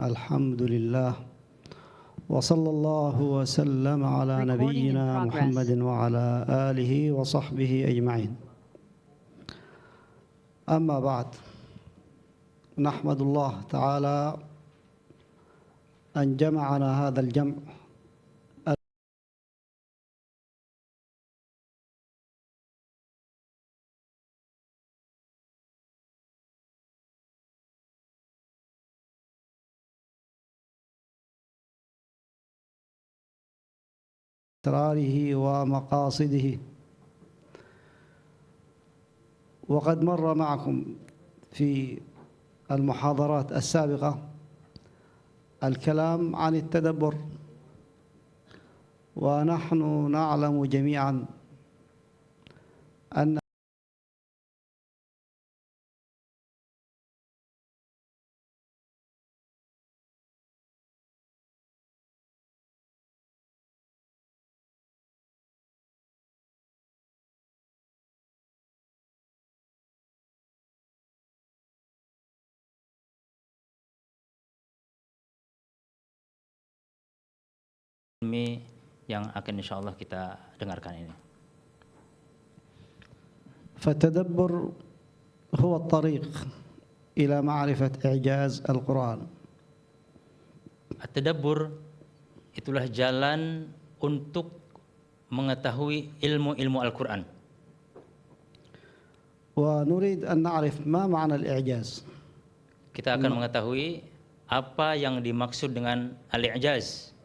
الحمد لله وصلى الله وسلم على نبينا محمد وعلى آله وصحبه أجمعين. أما بعد، نحمد الله تعالى أن جمعنا هذا الجمع أسراره ومقاصده. وقد مر معكم في المحاضرات السابقة الكلام عن التدبر، ونحن نعلم جميعا أن ilmi yang akan insyaallah kita dengarkan ini. فالتدبر هو الطريق إلى معرفة إعجاز القرآن. At-tadabbur itulah jalan untuk mengetahui ilmu-ilmu Al-Qur'an. ونريد أن نعرف ما معنى الإعجاز. Kita akan mengetahui apa yang dimaksud dengan al-i'jaz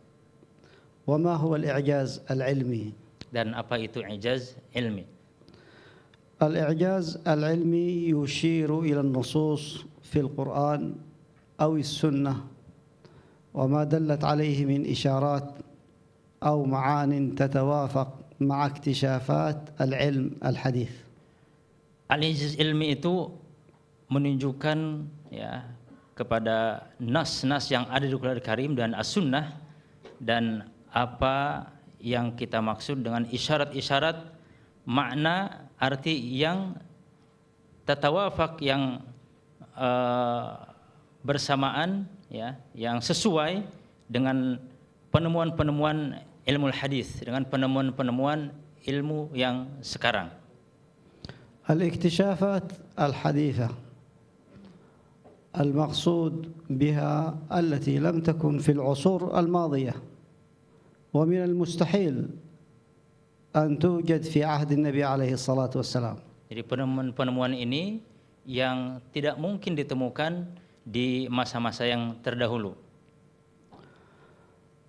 وما هو الإعجاز العلمي. dan apa itu i'jaz ilmi. الإعجاز العلمي يشير إلى النصوص في القرآن أو السنة وما دلت عليه من إشارات أو معان تتوافق مع اكتشافات العلم الحديث. Al-i'jaz ilmi itu menunjukkan ya kepada nas-nas yang ada di Al-Qur'an Karim dan As-Sunnah, dan apa yang kita maksud dengan isyarat-isyarat makna arti yang tatawafaq, yang bersamaan ya, yang sesuai dengan penemuan-penemuan ilmu hadis, dengan penemuan-penemuan ilmu yang sekarang. الاكتشافات الحديثة المقصود بها التي لم تكن في العصور الماضية، ومن المستحيل أن توجد في عهد النبي عليه الصلاة والسلام. Jadi penemuan-penemuan ini yang tidak mungkin ditemukan di masa-masa yang terdahulu.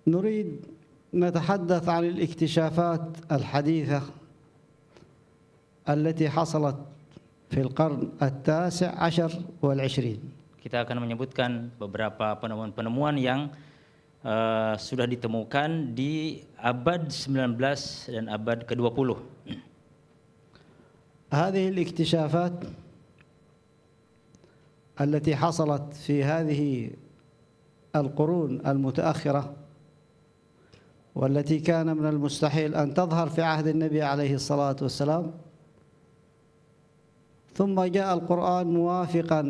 نريد نتحدث عن الاكتشافات الحديثة التي حصلت في القرن ال19 وال20. Kita akan menyebutkan beberapa penemuan-penemuan yang sudah ditemukan di abad 19 dan abad ke-20. هذه الاكتشافات التي حصلت في هذه القرون المتأخرة والتي كان من المستحيل أن تظهر في عهد النبي عليه الصلاة والسلام، ثم جاء القرآن موافقا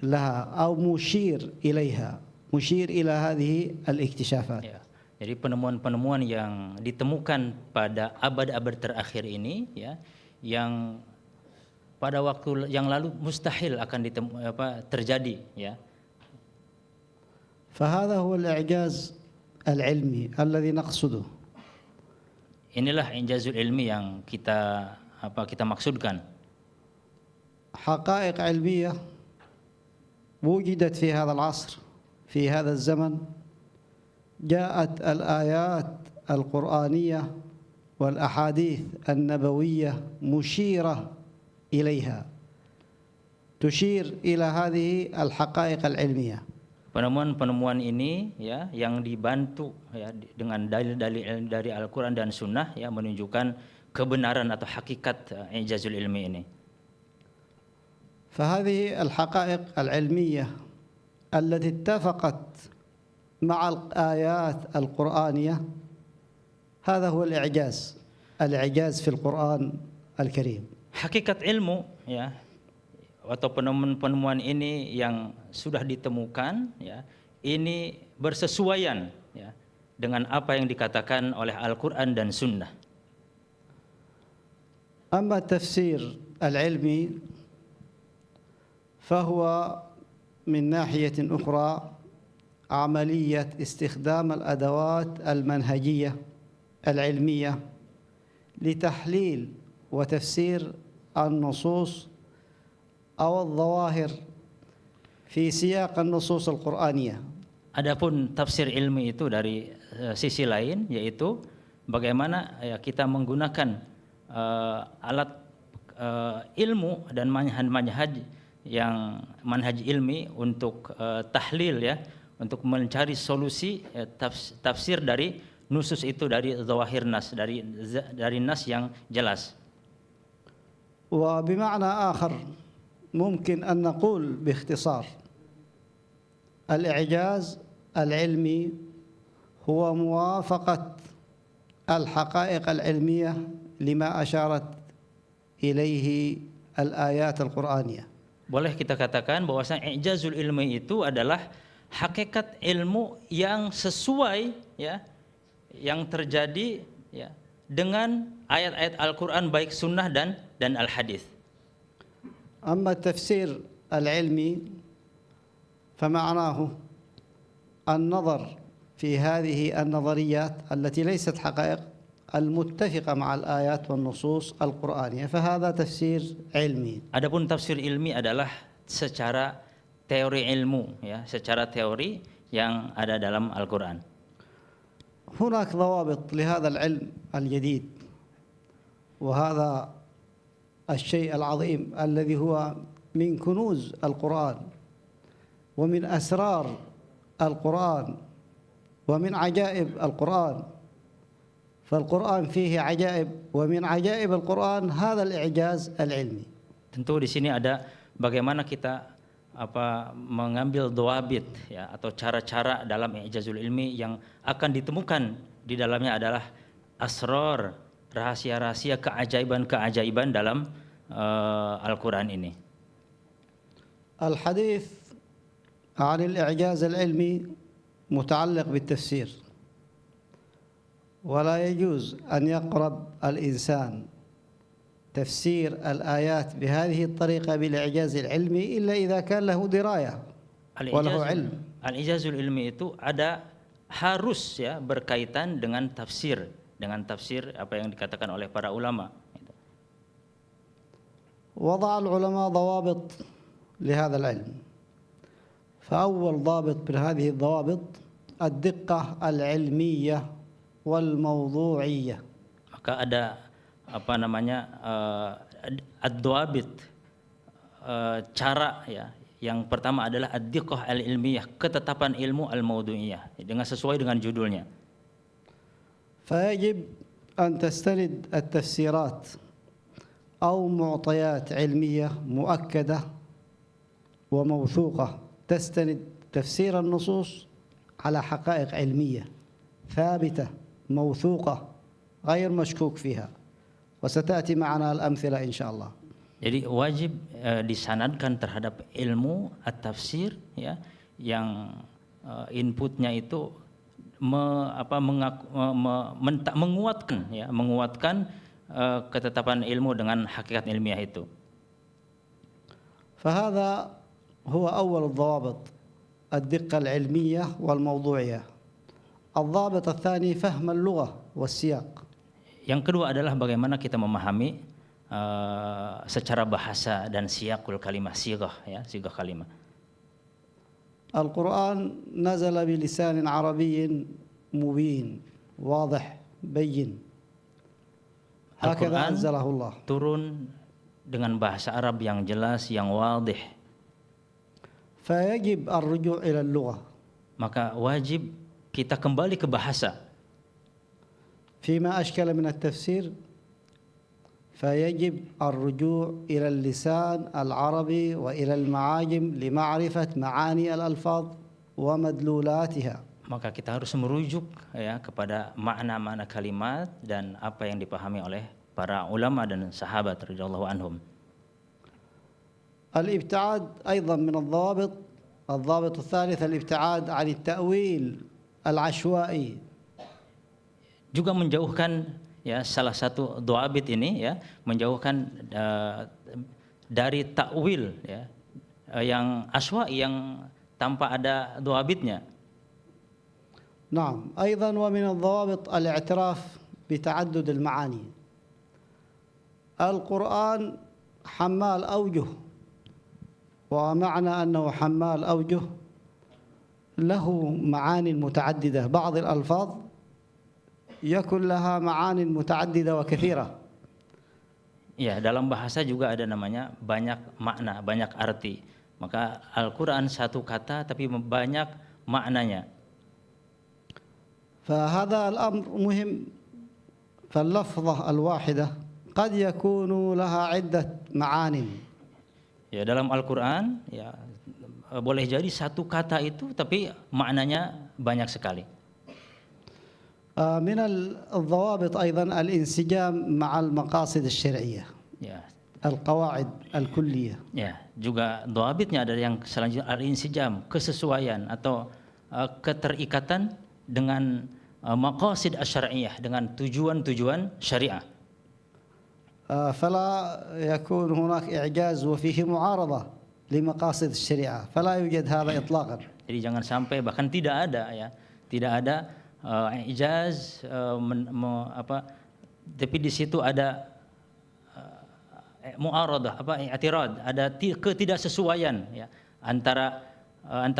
لها أو مشير إليها، مشير إلى هذه الاكتشافات. Ya, jadi penemuan-penemuan yang ditemukan pada abad-abad terakhir ini ya, yang pada waktu yang lalu mustahil akan terjadi ya. فهذا هو الإعجاز العلمي الذي نقصده. Inilah i'jazul ilmi yang kita maksudkan. حقائق علمية وجدت في هذا العصر، في هذا الزمن، جاءت الآيات القرآنية والأحاديث النبوية مشيرة إليها، تشير إلى هذه الحقائق العلمية. Penemuan-penemuan ini ya yang dibantu ya dengan dalil-dalil dari Al-Qur'an dan Sunnah ya menunjukkan kebenaran atau hakikat i'jazul ilmi ini. فهذه الحقائق العلمية التي اتفقت مع الآيات القرآنية هذا هو الإعجاز في القرآن الكريم. Hakikat ilmu ya atau penemuan-penemuan ini yang sudah ditemukan ya ini bersesuaian ya dengan apa yang dikatakan oleh Al-Qur'an dan Sunnah. أما التفسير العلمي فهو من ناحية أخرى عملية استخدام الأدوات المنهجية العلمية لتحليل وتفسير النصوص أو الظواهر في سياق النصوص القرآنية. Adapun tafsir ilmi itu dari sisi lain, yaitu bagaimana ya kita menggunakan alat ilmu dan manhaj ilmi untuk tahlil ya, untuk mencari solusi tafsir dari nusus itu, dari zawahir nas, dari nas yang jelas. وبمعنى آخر ممكن أن نقول باختصار الإعجاز العلمي هو موافقة الحقائق العلمية لما أشارت إليه الآيات القرآنية. Boleh kita katakan bahwasanya i'jazul ilmi itu adalah hakikat ilmu yang sesuai ya, yang terjadi ya dengan ayat-ayat Al-Qur'an baik sunnah dan al-hadis. أما التفسير العلمي فمعناه النظر في هذه النظريات التي ليست حقائق المتفقة مع الآيات والنصوص القرآنية، فهذا تفسير علمي. Adapun tafsir ilmi adalah secara teori ilmu ya, secara teori yang ada dalam Al-Qur'an. هناك ضوابط لهذا العلم الجديد، وهذا الشيء العظيم الذي هو من كنوز القرآن ومن أسرار القرآن ومن عجائب القرآن، فالقرآن فيه عجائب، ومن عجائب القرآن هذا الإعجاز العلمي. Tentu di sini ada bagaimana kita mengambil dawabit ya, atau cara-cara dalam i'jazul ilmi yang akan ditemukan di dalamnya adalah asrar, rahasia-rahasia, keajaiban-keajaiban dalam Al-Qur'an ini. الحديث عن الإعجاز العلمي متعلق بالتفسير، ولا يجوز أن يقرب الإنسان تفسير الآيات بهذه الطريقة بالإعجاز العلمي إلا إذا كان له دراية وله علم. Al-i'jazul ilmi itu harus ya berkaitan dengan tafsir apa yang dikatakan oleh para ulama. وضع العلماء ضوابط لهذا العلم، فأول ضابط من هذه الضوابط الدقة العلمية والموضوعية. Maka ada ad-dawabit, cara ya. Yang pertama adalah ad-diqqah al-ilmiyah, ketetapan ilmu al-mawdu'iyah, dengan sesuai dengan judulnya. فيجب أن تستند التفسيرات أو معطيات علمية مؤكدة وموثوقة، تستند تفسير النصوص على حقائق علمية ثابتة موثوقة غير مشكوك فيها، وستأتي معنا الأمثلة إن شاء الله. Jadi wajib disanadkan terhadap ilmu at-tafsir ya, yang inputnya itu menguatkan ketetapan ilmu dengan hakikat ilmiah itu. فهذا هو أول الضوابط، الدقة العلمية والموضوعية. الضابط الثاني فهم اللغة والسياق. Yang kedua adalah bagaimana kita memahami secara bahasa dan siyaqul kalimah, sighah ya, sighah kalimah. القرآن نزل بلسان عربي مبين واضح بين، هكذا أنزله الله. Turun dengan bahasa Arab yang jelas, yang wadih. فيجب الرجوع إلى اللغة. Maka wajib kita kembali ke bahasa. فيما أشكل من التفسير فيجب الرجوع إلى اللسان العربي وإلى المعاجم لمعرفة معاني الألفاظ ومدلولاتها. Maka kita harus merujuk ya kepada makna-makna kalimat dan apa yang dipahami oleh para ulama dan sahabat radhiyallahu anhum. الابتعاد أيضا من الضوابط الضابط الثالث الابتعاد عن التأويل العشوائي. Juga menjauhkan ya salah satu dhabit ini ya, menjauhkan dari takwil ya yang aswa'i, yang tanpa ada dhabitnya. نعم أيضا ومن الضوابط الاعتراف بتعدد المعاني. القرآن حمال أوجه، ومعنى أنه حمال أوجه له معاني متعددة، بعض الألفاظ يكون لها معاني متعددة وكثيرة. Ya, dalam bahasa juga ada namanya banyak makna, banyak arti. Maka Al-Quran satu kata tapi banyak maknanya. فهذا الأمر مهم. فاللفظة الواحدة قد يكون لها عدة معان. Ya, dalam Al-Quran ya boleh jadi satu kata itu tapi maknanya banyak sekali. من الضوابط أيضا الانسجام مع المقاصد الشرعية. Ya. القواعد الكلية. Ya, juga dhabitnya ada yang selanjutnya al-insijam, kesesuaian atau keterikatan dengan maqasid asy-syar'iyyah, dengan tujuan-tujuan syariah. فلا يكون هناك إعجاز وفيه معارضة لمقاصد الشريعة، فلا يوجد هذا إطلاقا. Jadi jangan sampai, bahkan tidak ada ya, tidak ada ijaz tapi di situ ada muaradah, i'tirad, ada ketidaksesuaian ya antara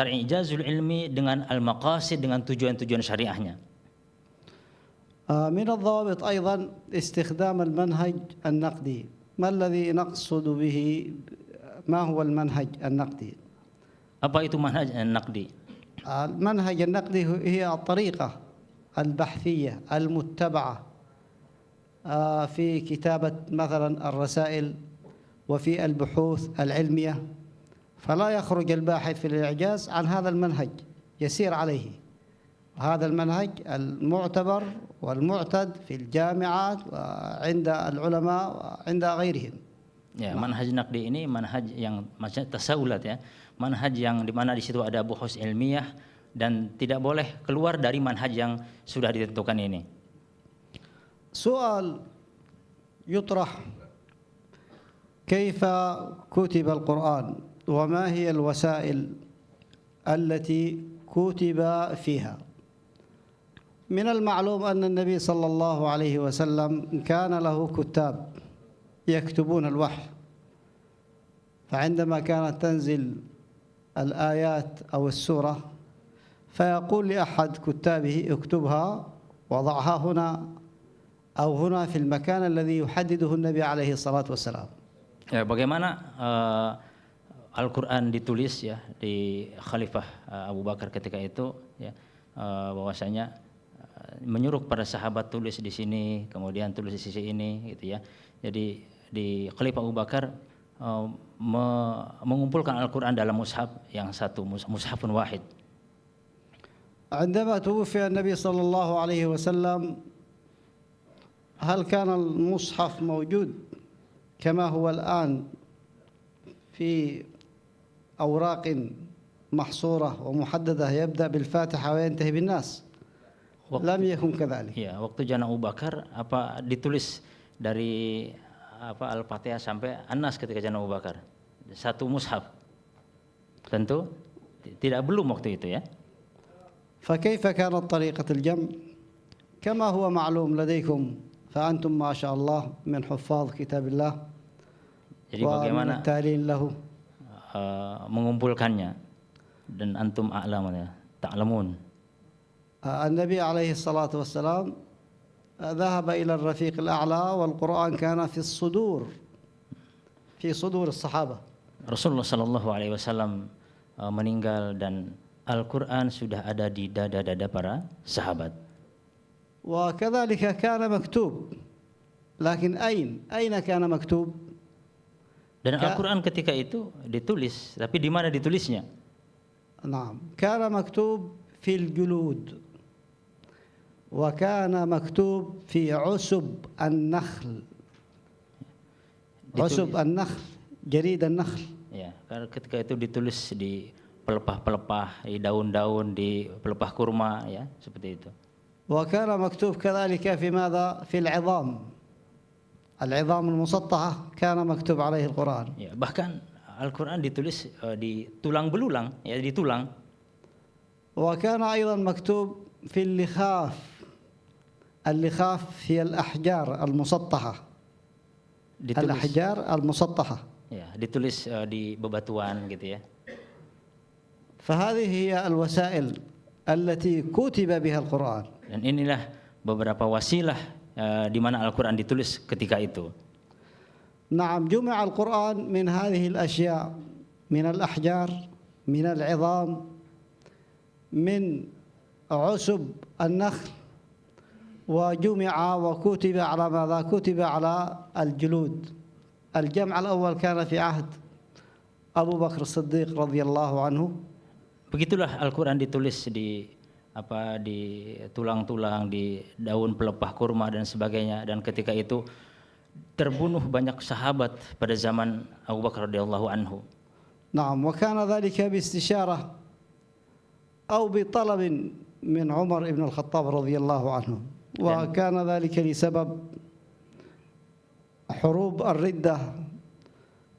ijazul ilmi dengan al-maqasid, dengan tujuan-tujuan syariahnya. من الضوابط أيضا استخدام المنهج النقدي. ما الذي نقصد به؟ ما هو المنهج النقدي؟ Apa itu manhaj an-naqdi? المنهج النقدي هي الطريقة البحثية المتبعة في كتابة مثلا الرسائل وفي البحوث العلمية، فلا يخرج الباحث في الإعجاز عن هذا المنهج، يسير عليه. هذا المنهج المعتبر والمعتد في الجامعات وعند العلماء وعند غيرهم. Ya, manhaj naqdi ini manhaj yang macam tasawulat ya, manhaj yang di mana di situ ada buhus ilmiah dan tidak boleh keluar dari manhaj yang sudah ditentukan ini. سؤال يطرح: كيف كتب القرآن وما هي الوسائل التي كتب فيها؟ من المعلوم أن النبي صلى الله عليه وسلم كان له كتاب يكتبون الوحي، فعندما كانت تنزل الآيات أو السورة فيقول لأحد كتابه: اكتبها وضعها هنا أو هنا في المكان الذي يحدده النبي عليه الصلاة والسلام. Ya, bagaimana Al-Quran ditulis ya di Khalifah Abu Bakar ketika itu ya, bahwasanya menyuruh para sahabat tulis di sini, kemudian tulis di sisi ini gitu ya. Jadi di Khalifah Abu Bakar mengumpulkan Al-Quran dalam mushaf yang satu, mushafun wahid. عندما توفي النبي صلى الله عليه وسلم هل كان المصحف موجود كما هو الآن في أوراق محصورة ومحددة يبدأ بالفاتحة وينتهي بالناس؟ لم يكن كذلك. Ya, waktu zaman Abu Bakar ditulis dari Al-Fatihah sampai An-Nas ketika zaman Abu Bakar. Satu mushaf. Tentu belum waktu itu ya. فكيف كانت طريقة الجمع؟ كما هو معلوم لديكم، فأنتم ما شاء الله من حفاظ كتاب الله. Jadi bagaimana التالين له mengumpulkannya, dan antum a'lamun, ta'lamun. النبي عليه الصلاة والسلام ذهب إلى الرفيق الأعلى والقرآن كان في الصدور، في صدور الصحابة. Rasulullah sallallahu alaihi wasallam meninggal dan Al-Quran sudah ada di dada-dada para sahabat. وكذلك كان مكتوب، لكن أين كان مكتوب؟ Dan Al-Quran ketika itu ditulis, tapi di mana ditulisnya? نعم، كان مكتوب في الجلود، وكان مكتوب في عسب النخل. عسب النخل، جريد النخل. Ya, karena ketika itu ditulis di pelepah-pelepah, di daun-daun, di pelepah kurma, ya seperti itu. وكان مكتوب كذلك في ماذا؟ في العظام المسطحة كان مكتوب عليه القرآن. Ya, bahkan Al-Quran ditulis di tulang belulang, ya di tulang. وكان أيضا مكتوب في اللخاف هي الأحجار المسطحة. الأحجار المسطحة. Ya, ditulis di bebatuan gitu ya. فهذه هي الوسائل التي كتب بها القرآن. Dan inilah beberapa wasilah di mana Al-Quran ditulis ketika itu. نعم جمع القرآن من هذه الأشياء من الأحجار من العظام من عسب النخل وجمع وكتب على ماذا؟ كتب على الجلود. الجمع الأول كان في عهد أبو بكر الصديق رضي الله عنه. Begitulah Al-Quran ditulis di tulang-tulang, di daun pelepah kurma dan sebagainya, dan ketika itu terbunuh banyak sahabat pada zaman Abu Bakar radhiyallahu anhu. نعم وكان ذلك باستشارة أو بطلب من عمر بن الخطاب رضي الله عنه وكان ذلك لسبب حروب الردة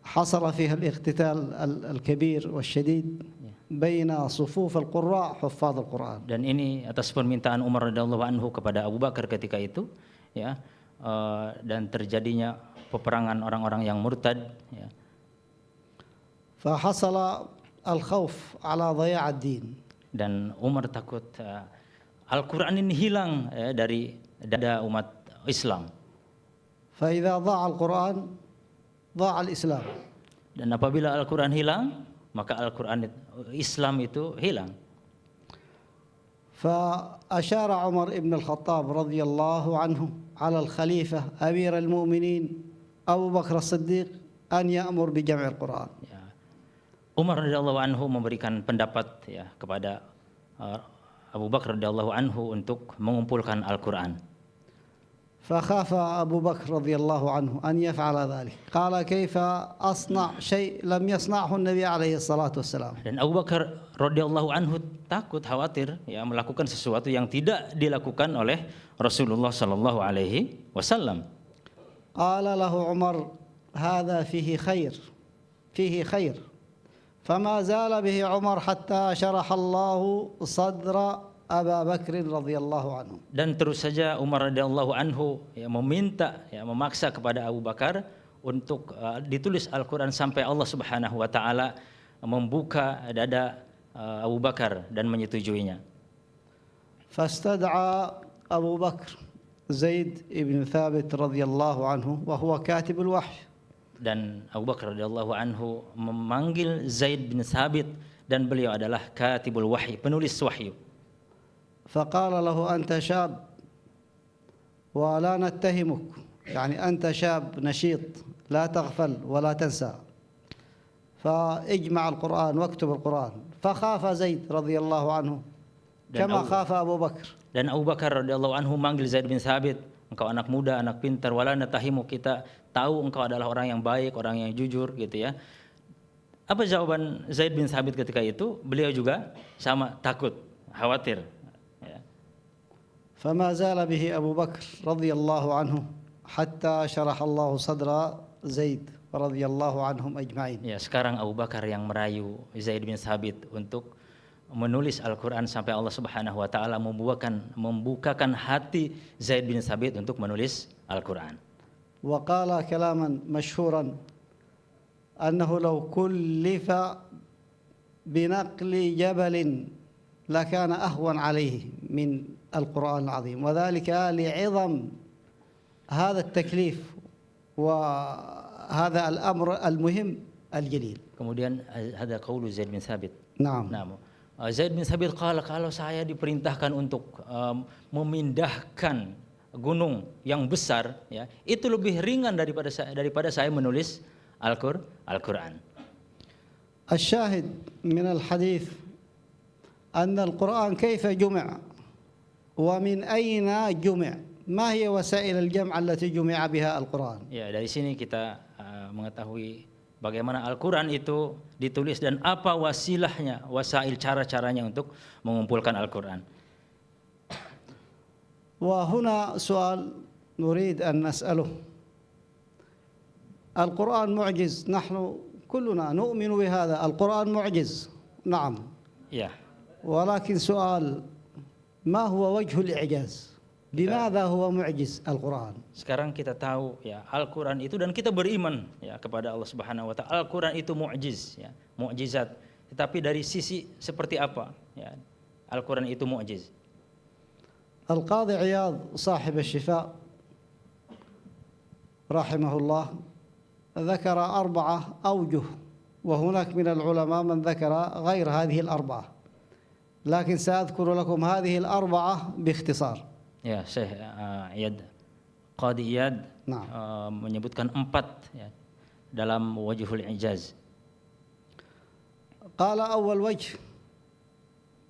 حصل فيها الاقتتال الكبير والشديد بين صفوف القراء حفاظ القرآن. Dan ini atas permintaan Umar radhiyallahu anhu kepada Abu Bakar ketika itu, ya, dan terjadinya peperangan orang-orang yang murtad, ya. فحصل الخوف على ضياع الدين. Dan Umar takut Al-Quran ini hilang dari dada umat Islam. فإذا ضاع القرآن ضاع الإسلام. Dan apabila Al-Quran hilang, maka Al-Quran Islam itu hilang. فأشار عمر بن الخطاب رضي الله عنه على الخليفة أمير المؤمنين أبو بكر الصديق أن يأمر بجمع القرآن. Ya. Umar radhiyallahu anhu memberikan pendapat, ya, kepada Abu Bakar radhiyallahu anhu untuk mengumpulkan Al-Quran. فخاف أبو بكر رضي الله عنه أن يفعل ذلك. قال كيف أصنع شيء لم يصنعه النبي عليه الصلاة والسلام. Dan Abu Bakar radhiyallahu anhu takut, khawatir, ya, melakukan sesuatu yang tidak dilakukan oleh Rasulullah sallallahu alaihi wasallam. قال له عمر هذا فيه خير فما زال به عمر حتى شرح الله صدر Abu Bakr radhiyallahu anhu. Dan terus saja Umar radhiyallahu anhu, ya, meminta, ya, memaksa kepada Abu Bakar untuk ditulis Al-Quran sampai Allah Subhanahu wa taala membuka dada Abu Bakar dan menyetujuinya. فاستدعى أبو بكر زيد بن ثابت رضي الله عنه وهو كاتب الوحي. Dan Abu Bakar radhiyallahu anhu memanggil Zaid bin Thabit, dan beliau adalah katibul wahyi, penulis wahyu. فقال له أنت شاب ولا نتهمك يعني أنت شاب نشيط لا تغفل ولا تنسى فاجمع القرآن واكتب القرآن. فخاف زيد رضي الله عنه كما خاف أبو بكر. Dan Abu Bakar radhiyallahu anhu manggil Zaid bin Thabit, engkau anak muda, anak pintar, wala natahimu, kita tahu engkau adalah orang yang baik, orang yang jujur, gitu ya. Apa jawaban Zaid bin Thabit ketika itu? Beliau juga sama, takut, khawatir. فما زال به أبو بكر رضي الله عنه حتى شرح الله صدر زيد رضي الله عنهم أجمعين. Ya, sekarang Abu Bakar yang merayu Zaid bin Thabit untuk menulis Al-Quran sampai Allah Subhanahu wa taala membukakan hati Zaid bin Thabit untuk menulis Al-Quran. وقال كلاما مشهورا أنه لو كلف بنقل جبل لكان أهون عليه من القرآن العظيم وذلك لعظم هذا التكليف وهذا الأمر المهم الجليل. Kemudian ada qaulu Zaid bin Thabit. Naam. Zaid bin Thabit qala, kalau saya diperintahkan untuk memindahkan gunung yang besar, ya, itu lebih ringan daripada saya menulis Al-Quran. الشاهد من الحديث أن القرآن كيف جمع ومن أين جمع ما هي وسائل الجمع التي جمع بها القرآن. Ya, dari sini kita mengetahui bagaimana Al-Quran itu ditulis dan apa wasilahnya, wasail cara-caranya untuk mengumpulkan Al-Quran. وهنا سؤال نريد أن نسأله. القرآن معجز، نحن كلنا نؤمن بهذا، القرآن معجز نعم، Ya, ولكن سؤال ما هو وجه الإعجاز؟ لماذا هو معجز القرآن؟ sekarang kita tahu ya Al-Quran itu dan kita beriman ya kepada Allah Subhanahu wa taala. Al-Quran itu mu'jiz ya, mukjizat. Tetapi dari sisi seperti apa ya Al-Quran itu mu'jiz? القاضي عياض صاحب الشفاء رحمه الله ذكر 4 أوجه، وهناك من العلماء من ذكر غير هذه ال4، لكن سأذكر لكم هذه ال4 باختصار. Ya, Syekh Iyad, Qadi Iyad Nah. menyebutkan 4 ya, dalam wajhul ijaz. قال أول وجه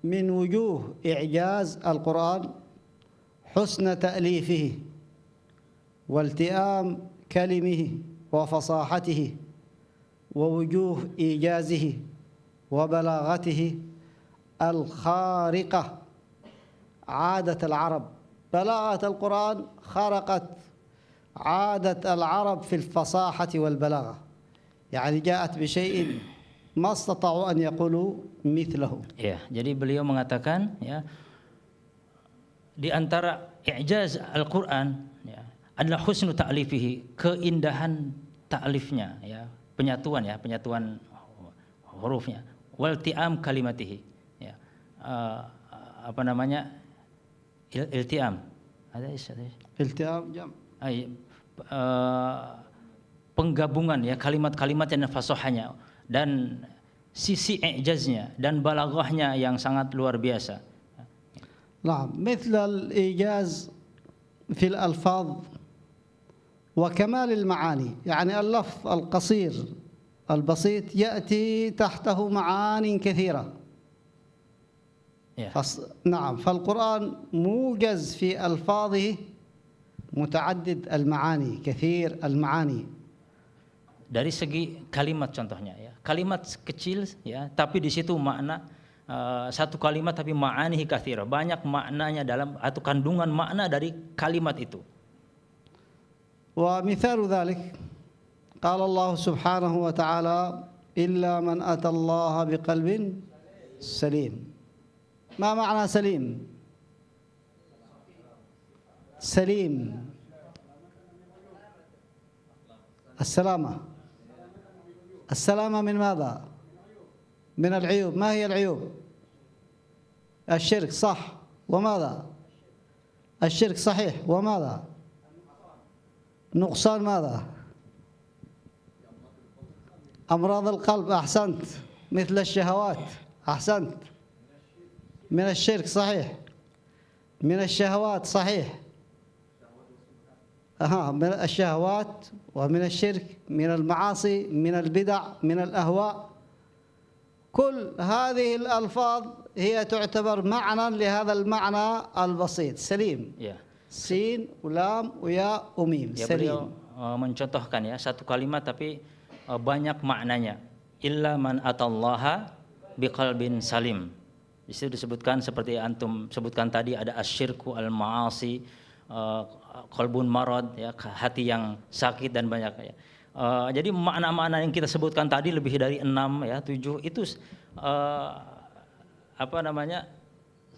من وجوه إعجاز القرآن حسن تأليفه والتئام كلمه وفصاحته ووجوه إيجازه وبلاغته الخارقة عادة العرب. بلاغة القرآن خرقت عادة العرب في الفصاحة والبلاغة، يعني جاءت بشيء ما استطاعوا أن يقولوا مثله. Ya, jadi beliau mengatakan ya di antara i'jaz Al-Qur'an ya adalah husnu ta'lifihi, keindahan ta'lifnya ya, penyatuan hurufnya, wal ti'am kalimatihi ya. Apa namanya? Iltiam. Ada التئام جمع. Penggabungan ya kalimat-kalimat dan fasahahnya dan sisi i'jaznya dan balaghahnya yang sangat luar biasa. نعم، مثل الإيجاز في الألفاظ وكمال المعاني، يعني اللفظ القصير البسيط يأتي تحته معاني كثيرة. Ya. نعم، فالقرآن موجز في ألفاظه متعدد المعاني، كثير المعاني. Dari segi kalimat contohnya ya, kalimat kecil ya, tapi di situ makna satu kalimat tapi ma'anihi katsira, banyak maknanya dalam atau kandungan makna dari kalimat itu. ومثال ذلك قال الله سبحانه وتعالى إلا من أتى الله بقلب سليم. ما معنى سليم؟ سليم السلامة. السلامة من ماذا؟ من العيوب. ما هي العيوب؟ الشرك صح، وماذا؟ الشرك صحيح، وماذا؟ نقصان ماذا؟ أمراض القلب، أحسنت، مثل الشهوات، أحسنت، من الشرك صحيح، من الشهوات صحيح، من الشهوات ومن الشرك، من المعاصي، من البدع، من الأهواء، كل هذه الألفاظ هي تعتبر معنى لهذا المعنى البسيط سليم. Ya. سين ولام وياء وميم. Ya, سليم. beliau mencontohkan ya satu kalimat tapi banyak maknanya. Illa man atallaha biqalbin salim. Di situ disebutkan seperti antum sebutkan tadi ada asyirku al-ma'asi, qalbun marad ya, hati yang sakit dan banyak ya. Jadi makna-makna yang kita sebutkan tadi lebih dari 6 ya, 7 itu apa namanya?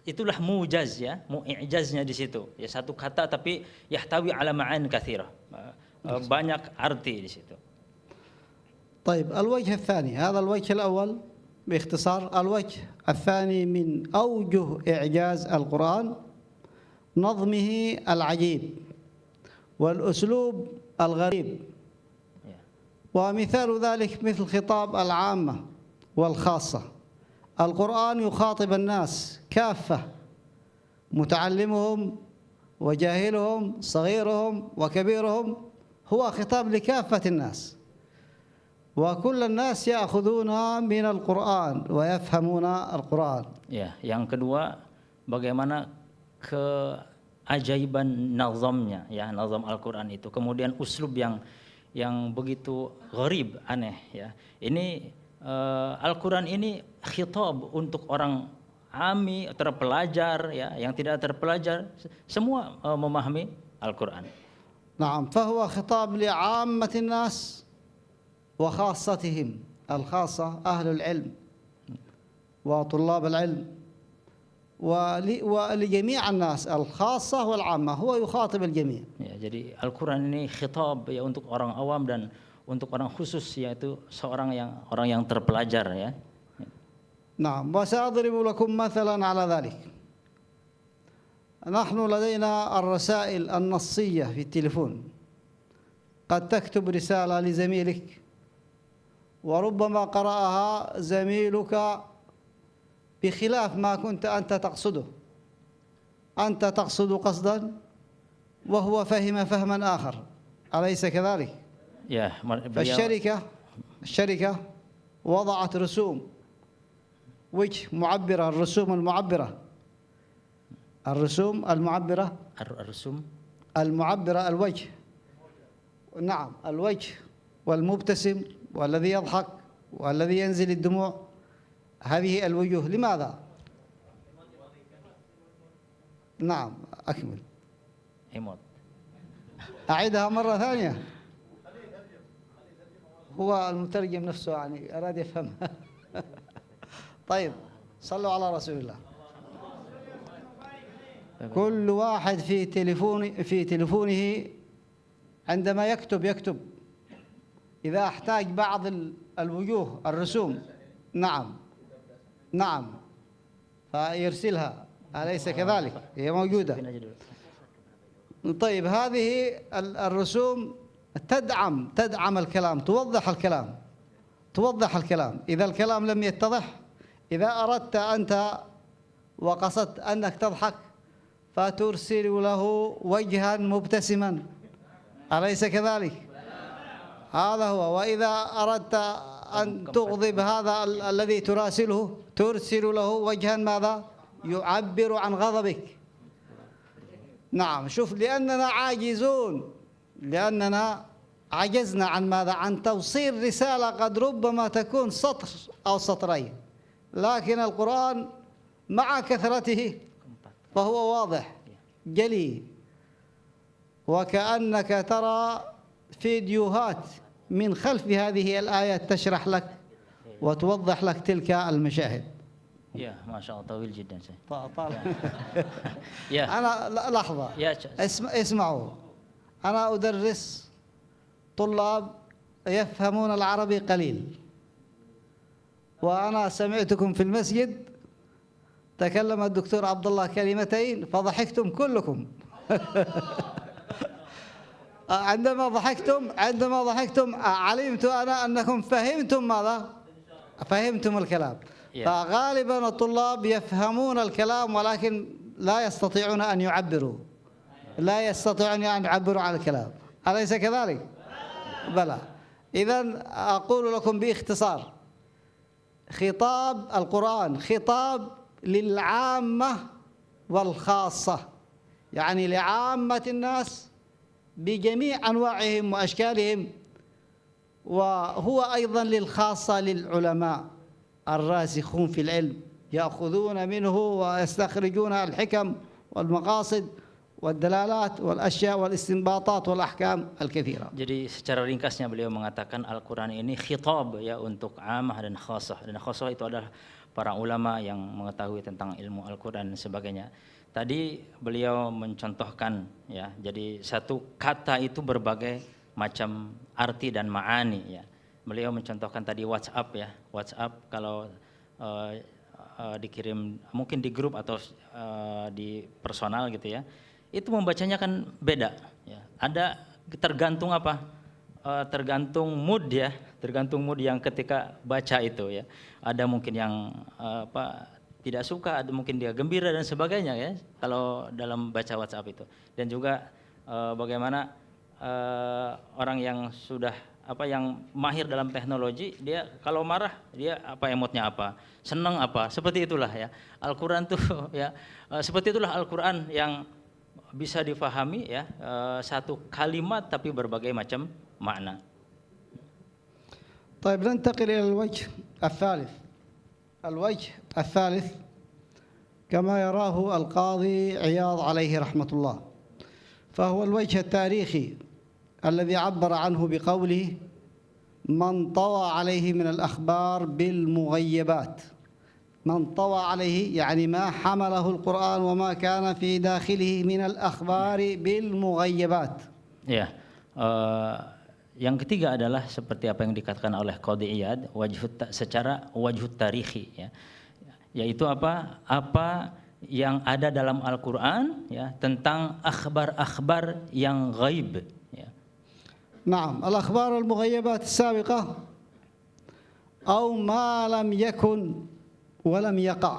Itulah mujaz ya, mu'ijaznya di situ. Ya satu kata tapi yahtawi ala ma'an katsira. Banyak arti di situ. طيب الوجه الثاني، هذا الوجه الأول باختصار. الوجه الثاني من أوجه إعجاز القرآن نظمه العجيب والأسلوب الغريب. ومثال ذلك مثل خطاب العامة والخاصة. القرآن يخاطب الناس كافة، متعلمهم وجاهلهم صغيرهم وكبيرهم، هو خطاب لكافة الناس، وكل الناس يأخذون من القرآن ويفهمون القرآن. Ya, yang kedua bagaimana keajaiban nazamnya ya, nazam Al-Qur'an itu. Kemudian uslub yang yang begitu gharib, aneh ya. Ini Al-Quran ini khitab untuk orang ami, terpelajar ya, yang tidak terpelajar, semua memahami Al-Quran. نعم فهو خطاب لعامة الناس وخاصتهم الخاصة أهل العلم وطلاب العلم ولجميع الناس الخاصة والعامة هو يخاطب الجميع. Ya, jadi Al-Quran ini khitab ya untuk orang awam dan untuk orang khusus, yaitu orang yang terpelajar ya. نعم وسأضرب لكم مثلا على ذلك. نحن لدينا الرسائل النصية في التليفون، قد تكتب رسالة لزميلك وربما قرأها زميلك بخلاف ما كنت أنت تقصده، أنت تقصد قصدا وهو فهم فهما آخر، أليس كذلك؟ Ya, الشركة وضعت رسوم معبرة، الرسوم المعبرة الوجه، نعم الوجه والمبتسم والذي يضحك والذي ينزل الدموع، هذه الوجوه لماذا؟ نعم أكمل. أعيدها مرة ثانية. هو المترجم نفسه يعني أراد يفهمها. طيب صلوا على رسول الله. كل واحد في تليفونه عندما يكتب إذا احتاج بعض الوجوه الرسوم نعم فيرسلها، أليس كذلك؟ هي موجودة. طيب هذه الرسوم تدعم الكلام، توضح الكلام. إذا الكلام لم يتضح، إذا أردت أنت وقصدت أنك تضحك فترسل له وجها مبتسما، أليس كذلك؟ هذا هو. وإذا أردت أن تغضب هذا الذي ترسل له وجها ماذا؟ يعبر عن غضبك. نعم شوف، لأننا عجزنا عن ماذا؟ عن توصيل رسالة قد ربما تكون سطر أو سطرين، لكن القرآن مع كثرته فهو واضح جلي، وكأنك ترى فيديوهات من خلف هذه الآيات تشرح لك وتوضح لك تلك المشاهد. يا ما شاء الله طويل جدا شيء. أنا لحظة اسمعوا، أنا أدرس طلاب يفهمون العربي قليل، وأنا سمعتكم في المسجد تكلم الدكتور عبد الله كلمتين فضحكتم كلكم. عندما ضحكتم علمت أنا أنكم فهمتم ماذا؟ فهمتم الكلام. فغالبا الطلاب يفهمون الكلام ولكن لا يستطيعون أن يعبروا عن الكلام، أليس كذلك؟ بلى. إذن أقول لكم باختصار، خطاب القرآن خطاب للعامة والخاصة، يعني لعامة الناس بجميع أنواعهم وأشكالهم، وهو أيضا للخاصة للعلماء الراسخون في العلم، يأخذون منه ويستخرجون الحكم والمقاصد والدلالات والأشياء والاستنباطات والأحكام الكثيرة. Jadi secara ringkasnya beliau mengatakan Al-Quran ini khitab ya untuk amah dan khasah. Dan khasah itu adalah para ulama yang mengetahui tentang ilmu Al-Quran dan sebagainya. Tadi beliau mencontohkan ya, jadi satu kata itu berbagai macam arti dan ma'ani ya. Beliau mencontohkan tadi WhatsApp ya. WhatsApp kalau dikirim mungkin di grup atau di personal gitu ya. Itu membacanya kan beda ya. Ada tergantung apa? Tergantung mood ya, tergantung mood yang ketika baca itu ya. Ada mungkin yang tidak suka, ada mungkin dia gembira dan sebagainya ya kalau dalam baca WhatsApp itu. Dan juga bagaimana orang yang sudah yang mahir dalam teknologi, dia kalau marah dia emotnya apa, senang apa, seperti itulah ya. Al-Qur'an tuh ya seperti itulah Al-Qur'an yang bisa difahami ya, satu kalimat tapi berbagai macam makna. طيب ننتقل إلى الوجه الثالث. الوجه الثالث كما يراه القاضي عياض عليه رحمة الله، فهو الوجه التاريخي الذي عبر عنه بقوله: من طوى عليه من الأخبار بالمغيبات. من طوى عليه يعني ما حمله القرآن وما كان في داخله من الأخبار بالمغيبات. Ya, yang ketiga adalah seperti apa yang dikatakan oleh Qadhi Iyad, secara wajhut tarihi, ya, yaitu apa yang ada dalam Al-Quran, ya, tentang akhbar-akhbar yang ghaib, ya. نعم، الأخبار المغيبات السابقة أو ما لم يكن ولم يقع،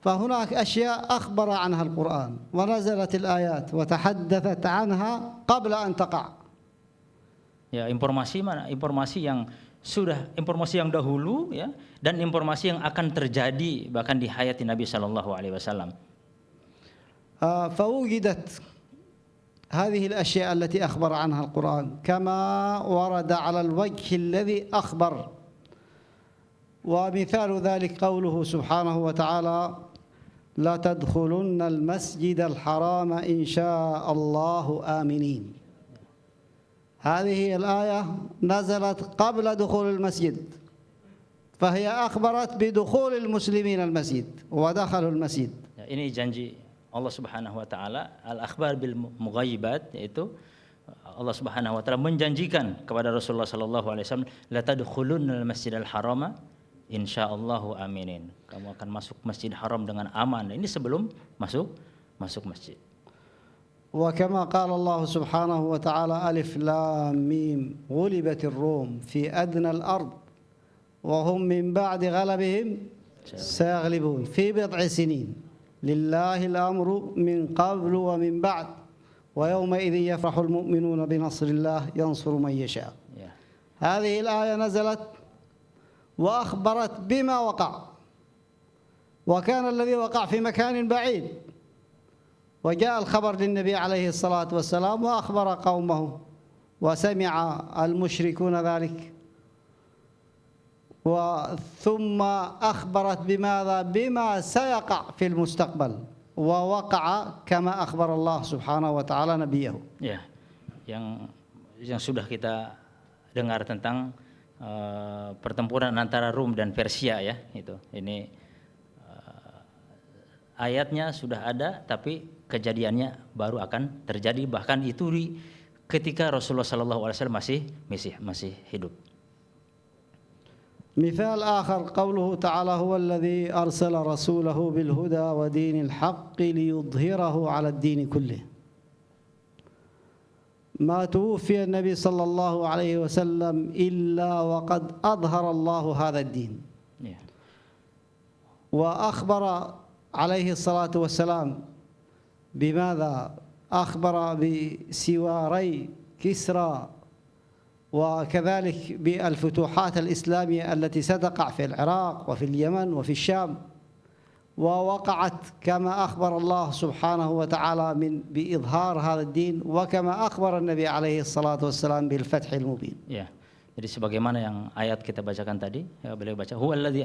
فهناك أشياء أخبر عنها القرآن ونزلت الآيات وتحدثت عنها قبل أن تقع. Ya, informasi mana? Informasi yang dahulu, ya, dan informasi yang akan terjadi bahkan di hayat Nabi Shallallahu Alaihi Wasallam. فوجدت هذه الأشياء التي أخبر عنها القرآن كما ورد على الوجه الذي أخبر، ومثال ذلك قوله سبحانه وتعالى: لا تدخلن المسجد الحرام إن شاء الله آمنين. هذه الآية نزلت قبل دخول المسجد، فهي أخبرت بدخول المسلمين المسجد ودخلوا المسجد. Ini janji Allah Subhanahu wa taala, al-akhbar bil mughayyibat, yaitu Allah Subhanahu wa taala menjanjikan kepada Rasulullah sallallahu alaihi wasallam, la tadkhulunnal masjidal harama insyaallahu aminin. Kamu akan masuk Masjid Haram dengan aman. Ini sebelum masuk masjid. وكما قال الله سبحانه وتعالى: ألف لام ميم غلبت الروم في أدنى الأرض وهم من بعد غلبهم سيغلبون في بضع سنين لله الأمر من قبل ومن بعد ويومئذ يفرح المؤمنون بنصر الله ينصر من يشاء. هذه الآية نزلت وأخبرت بما وقع، وكان الذي وقع في مكان بعيد، وجاء الخبر للنبي عليه الصلاة والسلام وأخبر قومه وسمع المشركون ذلك، ثم أخبرت بماذا؟ بما سيقع في المستقبل، ووقع كما أخبر الله سبحانه وتعالى نبيه. Ya, yang sudah kita dengar tentang pertempuran antara Rum dan Persia, ya, itu. Ini ayatnya sudah ada, tapi kejadiannya baru akan terjadi, bahkan itu ketika Rasulullah sallallahu alaihi wasallam masih hidup. مثال آخر قوله تعالى: هو الذي أرسل رسوله بالهدى ودين الحق ليظهره على الدين كله. ما توفي النبي صلى الله عليه وسلم إلا وقد أظهر الله هذا الدين. وأخبر عليه الصلاة والسلام بماذا؟ أخبر بسواري كسرى، وكذلك بالفتوحات الإسلامية التي ستقع في العراق وفي اليمن وفي الشام، ووقعت كما أخبر الله سبحانه وتعالى بإظهار هذا الدين، وكما أخبر النبي عليه الصلاة والسلام بالفتح المبين. Ya, jadi sebagaimana yang ayat kita bacakan tadi, ya, beliau baca huwallazi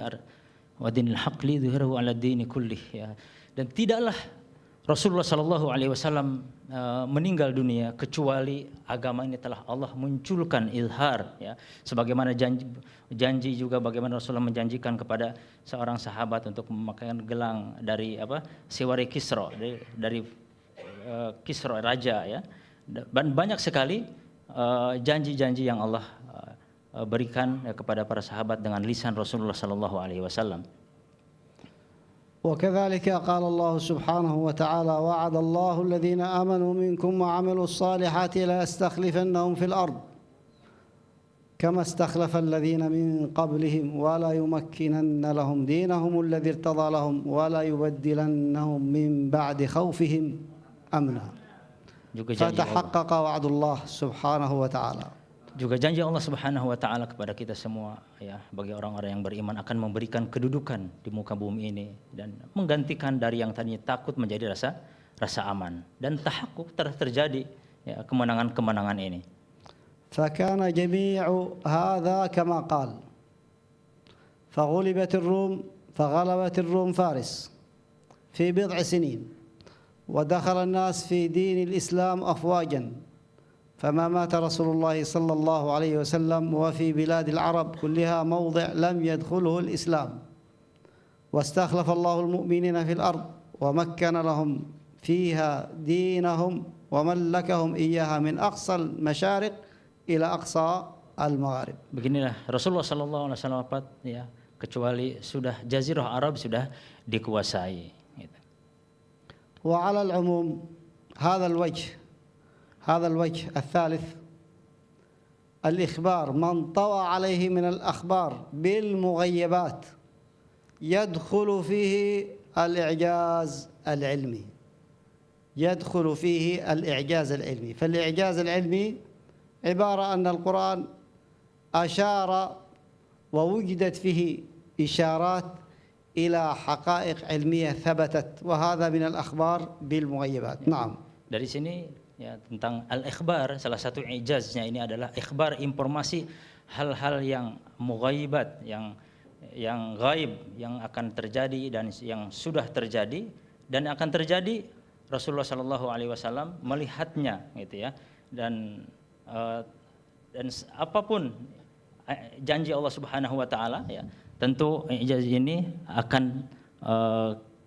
wa dinil haqq lidhhirahu 'ala dini kullih, ya. Dan tidaklah Rasulullah sallallahu alaihi wasallam meninggal dunia kecuali agama ini telah Allah munculkan izhar, ya. Sebagaimana janji juga bagaimana Rasulullah menjanjikan kepada seorang sahabat untuk memakaikan gelang dari Siwari Kisra, dari Kisra raja, ya. Dan banyak sekali janji-janji yang Allah berikan, ya, kepada para sahabat dengan lisan Rasulullah sallallahu alaihi wasallam. وكذلك قال الله سبحانه وتعالى: وعد الله الذين آمنوا منكم وعملوا الصالحات ليستخلفنهم في الأرض كما استخلف الذين من قبلهم ولا يمكنن لهم دينهم الذي ارتضى لهم ولا يبدلنهم من بعد خوفهم أمنا. فتحقق وعد الله سبحانه وتعالى. Juga janji Allah Subhanahu wa taala kepada kita semua, ya, bagi orang-orang yang beriman akan memberikan kedudukan di muka bumi ini dan menggantikan dari yang tadinya takut menjadi rasa aman, dan tahakkuk terjadi, ya, kemenangan-kemenangan ini. فكان جميع هذا كما قال فغلبت الروم فارس في بضع سنين ودخل الناس في دين الإسلام أفواجا فما مات رسول الله صلى الله عليه وسلم وفي بلاد العرب كلها موضع لم يدخله الإسلام واستخلف الله المؤمنين في الأرض ومكن لهم فيها دينهم وملكهم إياها من أقصى المشارق إلى أقصى المغارب. Beginilah Rasulullah Sallallahu Alaihi Wasallam wafat ya, kecuali sudah Jazirah Arab sudah dikuasai. Gitu. وعلى العموم هذا الوجه الثالث الإخبار من طوى عليه من الأخبار بالمغيبات يدخل فيه الإعجاز العلمي فالإعجاز العلمي عبارة أن القرآن أشار ووجدت فيه إشارات إلى حقائق علمية ثبتت وهذا من الأخبار بالمغيبات. نعم. Dari sini ya tentang al-ikhbar, salah satu ijaznya ini adalah ikhbar, informasi hal-hal yang mughayyibat, yang gaib, yang akan terjadi dan yang sudah terjadi dan akan terjadi. Rasulullah Shallallahu Alaihi Wasallam melihatnya, gitu ya, dan apapun janji Allah Subhanahu Wa Taala, ya, tentu ijaz ini akan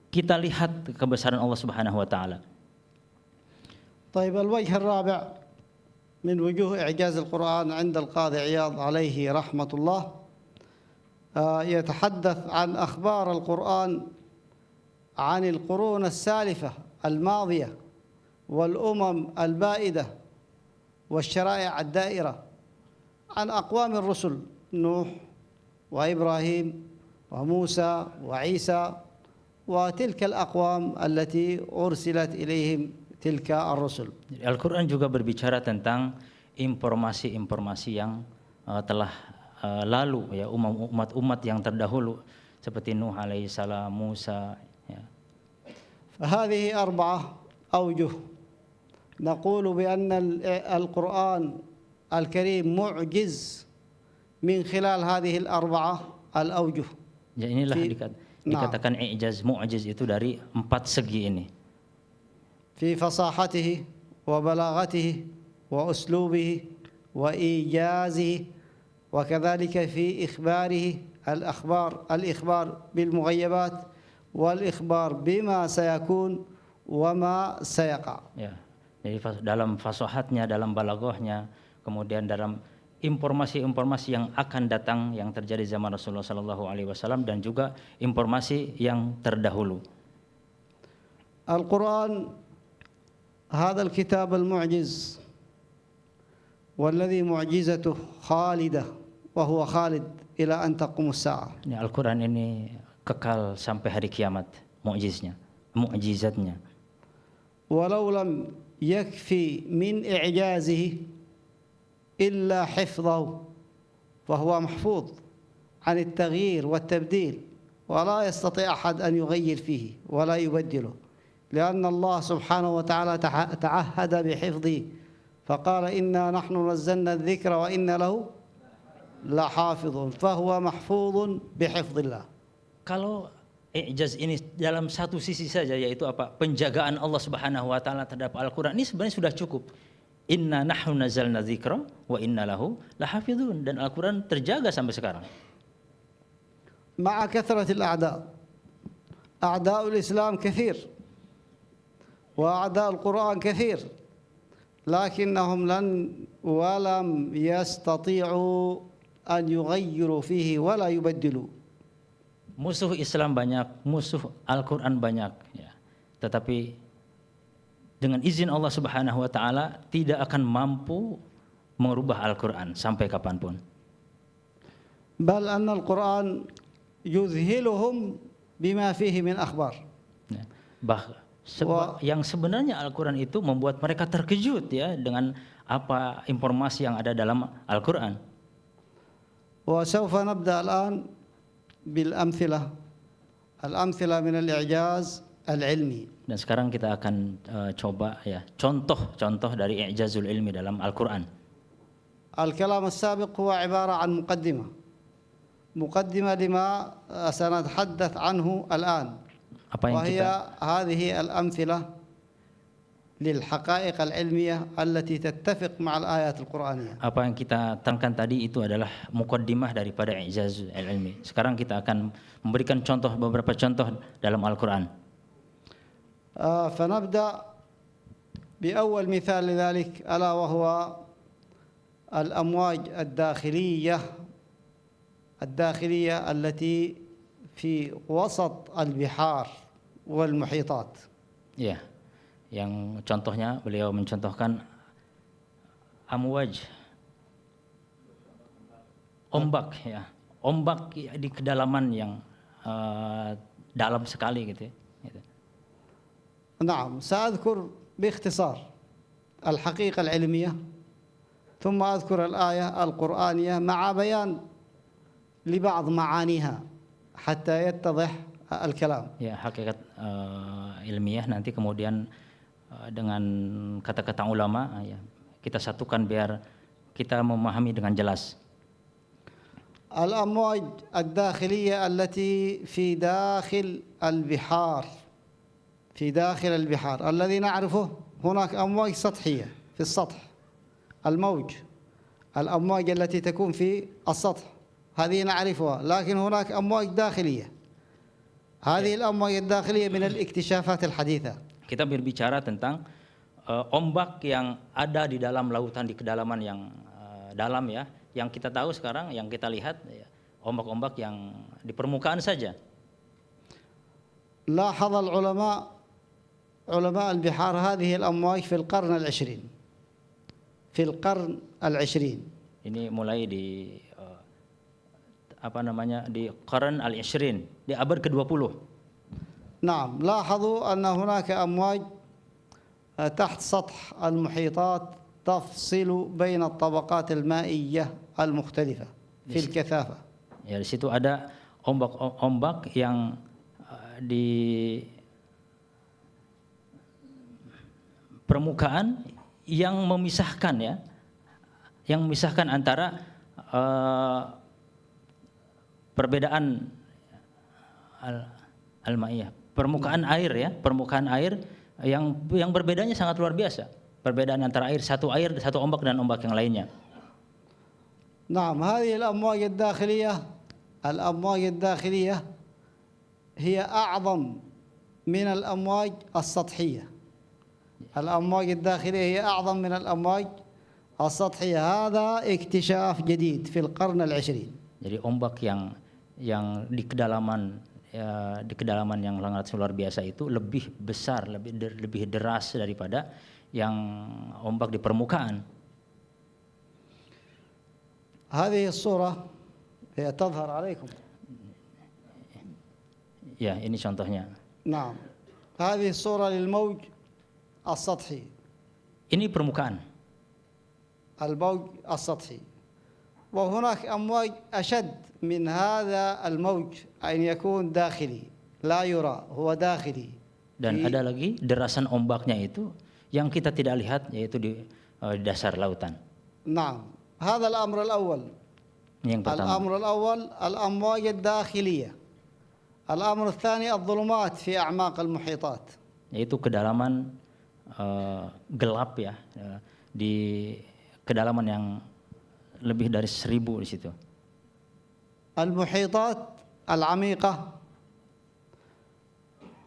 kita lihat kebesaran Allah Subhanahu Wa Taala. طيب الوجه الرابع من وجوه إعجاز القرآن عند القاضي عياض عليه رحمة الله يتحدث عن أخبار القرآن عن القرون السالفة الماضية والأمم البائدة والشرائع الدائرة عن أقوام الرسل نوح وإبراهيم وموسى وعيسى وتلك الأقوام التي أرسلت إليهم تلك الرسل. Al-Quran juga berbicara tentang informasi-informasi yang telah lalu, ya, umat-umat yang terdahulu seperti Nuh alaihissalam, Musa. Ya. فهذه 4 أوجه نقول بأن القرآن الكريم معجز من خلال هذه 4 الأوجه. Ya, inilah dikatakan i'jaz, mu'jiz itu dari 4 segi ini. في فصاحته وبلاغته وأسلوبه وإيجازه وكذلك في إخباره الإخبار بالمغيبات والإخبار بما سيكون وما سيقع. Ya, jadi dalam fasahatnya, dalam balaghahnya, kemudian dalam informasi-informasi yang akan datang yang terjadi zaman Rasulullah Sallallahu Alaihi Wasallam dan juga informasi yang terdahulu. Al-Quran هذا الكتاب المعجز والذي معجزته خالدة وهو خالد إلى أن تقوم الساعة. Al-Quran ini kekal sampai hari kiamat, mu'jizatnya. ولو لم يكفي من إعجازه إلا حفظه فهو محفوظ عن التغيير والتبديل ولا يستطيع أحد أن يغير فيه ولا يبدله لأن الله سبحانه وتعالى تعهد بحفظه فقال إنا نحن نزلنا الذكر وإنا له لحافظون فهو محفوظ بحفظ الله. Kalau i'jaz ini dalam satu sisi saja, yaitu apa? Penjagaan Allah Subhanahu wa taala terhadap Al-Qur'an, ini sebenarnya sudah cukup. Inna nahnu nazzalna dzikra wa inna lahu lahafizun, dan Al-Qur'an terjaga sampai sekarang. مع كثرة الأعداء أعداء الإسلام كثير وأعداء القرآن كثير لكنهم ولم يستطيعوا أن يغيروا فيه ولا يبدلوا. Musuh Islam banyak, musuh Al-Quran banyak, ya. Tetapi dengan izin Allah Subhanahu wa taala tidak akan mampu merubah Al-Quran sampai kapanpun. بل أن القرآن يذهلهم بما فيه من أخبار. Yang sebenarnya Al-Quran itu membuat mereka terkejut, ya, dengan apa informasi yang ada dalam Al-Quran. وسوف نبدأ الآن بالأمثلة من الإعجاز العلمي. Dan sekarang kita akan coba, ya, contoh-contoh dari i'jazul ilmi dalam Al-Quran. الكلام السابق هو عبارة عن مقدمة لما سنتحدث عنه الآن، Apa yang وهي kita هذه الأمثلة للحقائق العلمية التي تتفق مع الآيات القرآنية. apa yang kita terangkan tadi itu adalah mukaddimah daripada i'jaz al-ilmi. Sekarang kita akan memberikan beberapa contoh dalam Al-Qur'an. فنبدأ بأول مثال لذلك ألا وهو الأمواج الداخلية التي في وسط البحار والمحيطات. Ya. Yang contohnya beliau mencontohkan amwaj, ombak ya. Ombak di kedalaman yang dalam sekali gitu ya. Gitu. نعم، سأذكر باختصار الحقيقة العلمية ثم أذكر الآية القرآنية مع بيان لبعض معانيها حتى يتضح الكلام. Ya, hakikat ilmiah nanti kemudian dengan kata-kata ulama ya, kita satukan biar kita memahami dengan jelas. الأمواج الداخلية التي في داخل البحار الذي نعرفه هناك أمواج سطحية في السطح، الأمواج التي تكون في السطح هذه نعرفها، لكن هناك أمواج داخلية. هذه الأمواج الداخلية من الاكتشافات الحديثة. Kita berbicara tentang ombak yang ada di dalam lautan di kedalaman yang dalam ya, yang kita tahu sekarang, yang kita lihat ya, ombak-ombak yang di permukaan saja. لاحظ علماء البحار هذه الأمواج في القرن العشرين. Ini mulai di di qarn al-20, di abad ke-20. نعم، لاحظوا أن هناك أمواج تحت سطح المحيطات تفصل بين الطبقات المائية المختلفة في الكثافة. Ya, di situ ada ombak-ombak yang di permukaan yang memisahkan ya, yang memisahkan antara perbedaan al-ma'iyah, permukaan air yang berbedanya sangat luar biasa. Perbedaan antara satu ombak dan ombak yang lainnya. نعم، هذه الأمواج الداخلية هي أعظم من الأمواج السطحية. الأمواج الداخلية هي أعظم من الأمواج السطحية. هذا اكتشاف جديد في القرن العشرين. Jadi ombak yang di kedalaman yang sangat luar biasa itu lebih besar, lebih deras daripada yang ombak di permukaan. هذه الصورة هي تظهر عليكم. Ya, ini contohnya. نعم، هذه الصورة للموج السطحي. Ini permukaan. الموج السطحي. وهناك أمواج أشد من هذا الموج أن يكون داخلي لا يرى، هو داخلي. Dan ada lagi derasan ombaknya itu yang kita tidak lihat, yaitu di dasar lautan. نعم، هذا الأمر الأول. Yang pertama. الأمر الأول الأمواج الداخلية. الأمر الثاني الظلمات في أعماق المحيطات. Yaitu kedalaman gelap ya, di kedalaman yang lebih dari 1000 di situ. المحيطات العميقة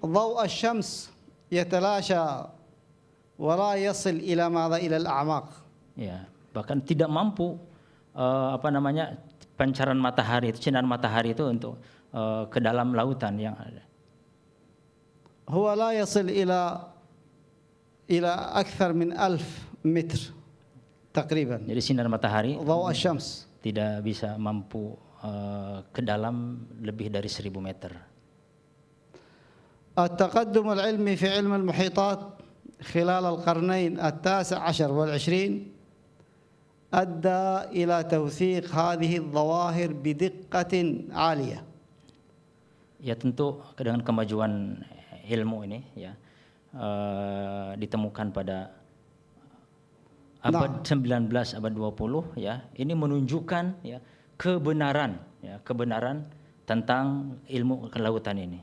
ضوء الشمس يتلاشى ولا يصل إلى ماذا؟ إلى الأعماق. Ya, bahkan tidak mampu pancaran matahari itu, sinar matahari itu untuk ke dalam lautan yang ada. هو لا يصل إلى أكثر من 1000 متر تقريبا. Jadi sinar matahari ضوء الشمس tidak bisa mampu ke dalam lebih dari 1000 meter. التقدم العلمي في علم المحيطات خلال القرنين 19 وال20 أدى إلى توثيق هذه الظواهر بدقة عالية. Ya, tentu dengan kemajuan ilmu ini ya, ditemukan pada abad 19, abad 20 ya, ini menunjukkan ya kebenaran tentang ilmu kelautan ini.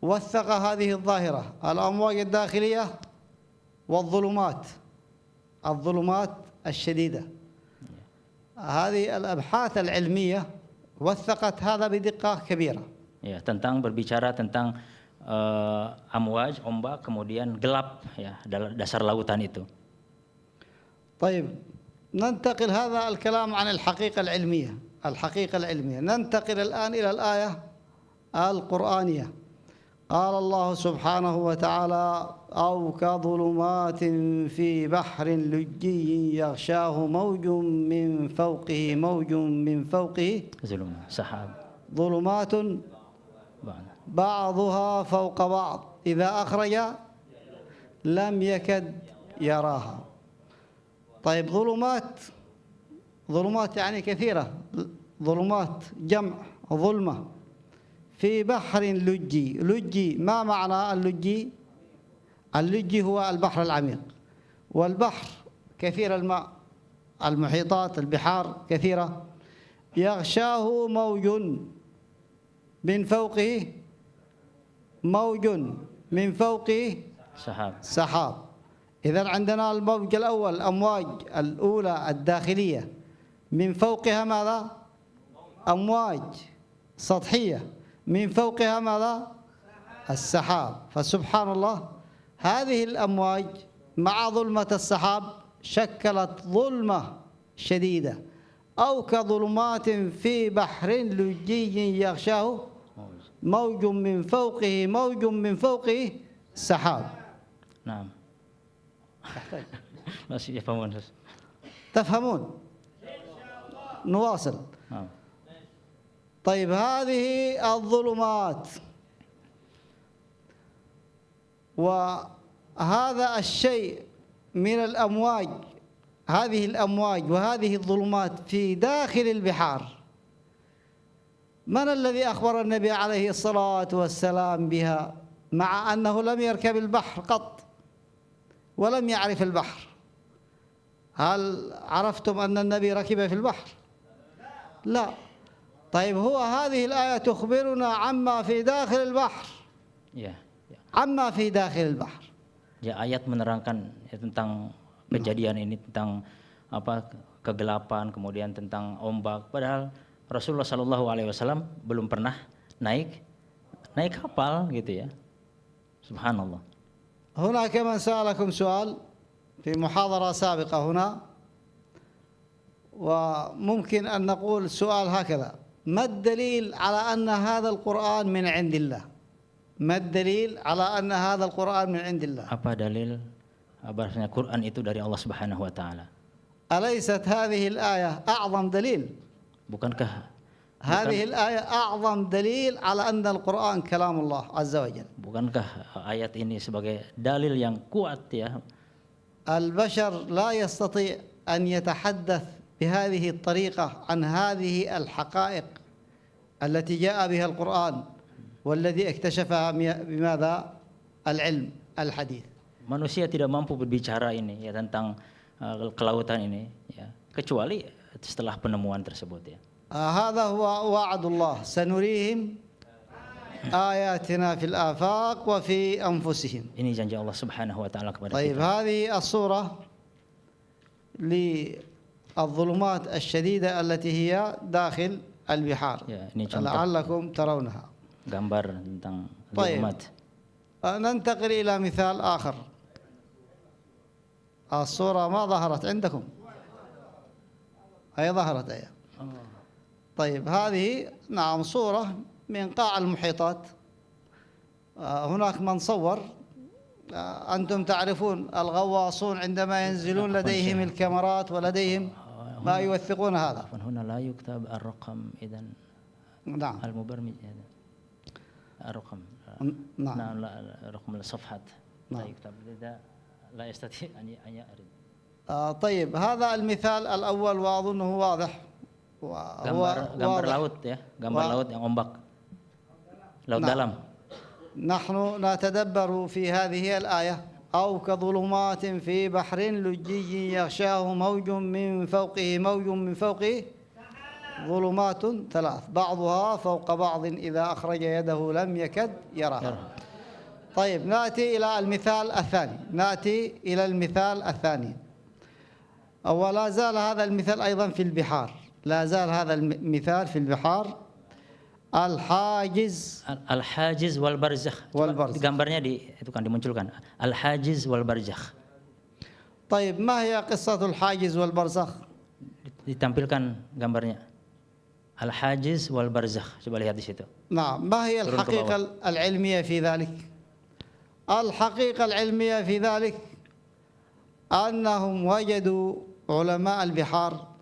وثق هذه الظاهرة الأمواج الداخلية الظلمات الشديدة. هذه الأبحاث العلمية وثقت هذا بدقة كبيرة. Ya, tentang berbicara tentang amwaj, ombak, kemudian gelap ya dalam dasar lautan itu. طيب ننتقل هذا الكلام عن الحقيقة العلمية ننتقل الآن إلى الآية القرآنية. قال الله سبحانه وتعالى أو كظلمات في بحر لجي يغشاه موج من فوقه سحاب ظلمات بعضها فوق بعض إذا أخرج لم يكد يراها. طيب ظلمات يعني كثيرة، ظلمات جمع ظلمة في بحر لجي. ما معنى اللجي؟ اللجي هو البحر العميق، والبحر كثير الماء، المحيطات البحار كثيرة، يغشاه موج من فوقه سحاب. إذن عندنا الموج الأول، الأمواج الأولى الداخلية، من فوقها ماذا؟ أمواج سطحية، من فوقها ماذا؟ السحاب. فسبحان الله هذه الأمواج مع ظلمة السحاب شكلت ظلمة شديدة، أو كظلمات في بحر لجي يغشاه موج من فوقه سحاب. نعم. masih يفهمون. تفهمون؟ نواصل. طيب هذه الظلمات وهذا الشيء من الأمواج، هذه الأمواج وهذه الظلمات في داخل البحار، من الذي أخبر النبي عليه الصلاة والسلام بها مع أنه لم يركب البحر قط ولم يعرف البحر؟ هل عرفتم أن النبي ركب في البحر؟ لا. طيب هذه الآية تخبرنا عما في داخل البحر. عما في داخل البحر. Ya, ayat menerangkan ya, tentang kejadian ini, tentang apa kegelapan, kemudian tentang ombak. Padahal Rasulullah SAW belum pernah naik kapal gitu ya. Subhanallah. هناك من سألكم سؤال في محاضرة سابقة هنا، وممكن أن نقول سؤال هكذا: ما الدليل على أن هذا القرآن من عند الله؟ ما الدليل على أن هذا القرآن من عند الله؟ Apa dalil bahwasanya Quran itu dari Allah Subhanahu wa taala? أليست هذه الآية أعظم دليل؟ Bukankah هذه الآية أعظم دليل على أن القرآن كلام الله عز وجل؟ Bukankah ayat ini sebagai dalil yang kuat ya? البشر لا يستطيع أن يتحدث بهذه الطريقة عن هذه الحقائق التي جاء بها القرآن والذي اكتشفها بماذا؟ العلم الحديث. Manusia tidak mampu berbicara ini ya tentang kelautan ini ya, kecuali setelah penemuan tersebut ya. هذا هو وعد الله سنريهم آياتنا في الآفاق وفي أنفسهم. Ini janji Allah Subhanahu wa taala kepada طيب kita. هذه الصورة للظلمات الشديدة التي هي داخل البحار Ya, ini contoh لعلكم ترونها. gambar tentang طيب zulumat. ننتقل إلى مثال آخر. الصورة ما ظهرت عندكم؟ أي ظهرت أي. طيب هذه نعم صورة من قاع المحيطات. هناك من صور، أنتم تعرفون الغواصون عندما ينزلون لديهم الكاميرات ولديهم ما يوثقون هذا. هنا لا يكتب الرقم إذن. نعم. المبرمج الرقم. نعم. لا رقم الصفحة لا يكتب، لذا لا يستطيع أن يعرض. طيب هذا المثال الأول وأظنه واضح. gambar laut ya, gambar laut yang ombak, laut dalam. نحن نتدبر في هذه الآية أو كظلمات في بحر لجي يغشاه موج من فوقه موج من فوقه ظلمات ثلاث بعضها فوق بعض إذا أخرج يده لم يكد يراها. طيب نأتي إلى المثال الثاني. ولا زال هذا المثال أيضا في البحار، لا زال هذا المثال في البحار. Al-hajiz wal barzakh. Gambarnya itu kan dimunculkan. Al-hajiz wal barzakh. طيب ما هي قصة الحاجز والبرزخ؟ Ditampilkan gambarnya. Al-hajiz wal barzakh. Coba lihat di situ. نعم. ما هي الحقيقة العلمية في ذلك؟ الحقيقة العلمية في ذلك أنهم وجدوا علماء البحار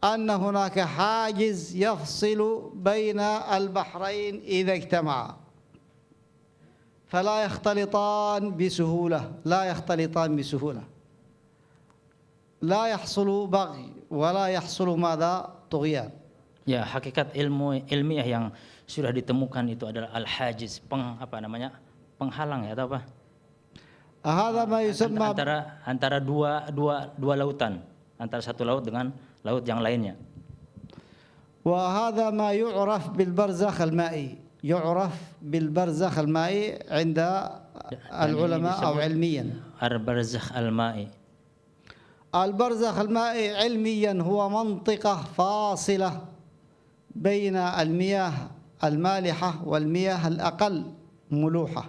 أن هناك حاجز يفصل بين البحرين إذا اجتمعا فلا يختلطان بسهولة، لا يحصل بغي ولا يحصل ماذا؟ طغيان. Ya, hakikat ilmiah yang sudah ditemukan itu adalah al-hajiz, penghalang ya atau apa? هذا ما يسمى antara dua lautan, antara satu laut dengan laut yang lainnya. وهذا ما يعرف بالبرزخ المائي عند العلماء أو علميا. البرزخ المائي. البرزخ المائي علميا هو منطقة فاصلة بين المياه المالحة والمياه الأقل ملوحة.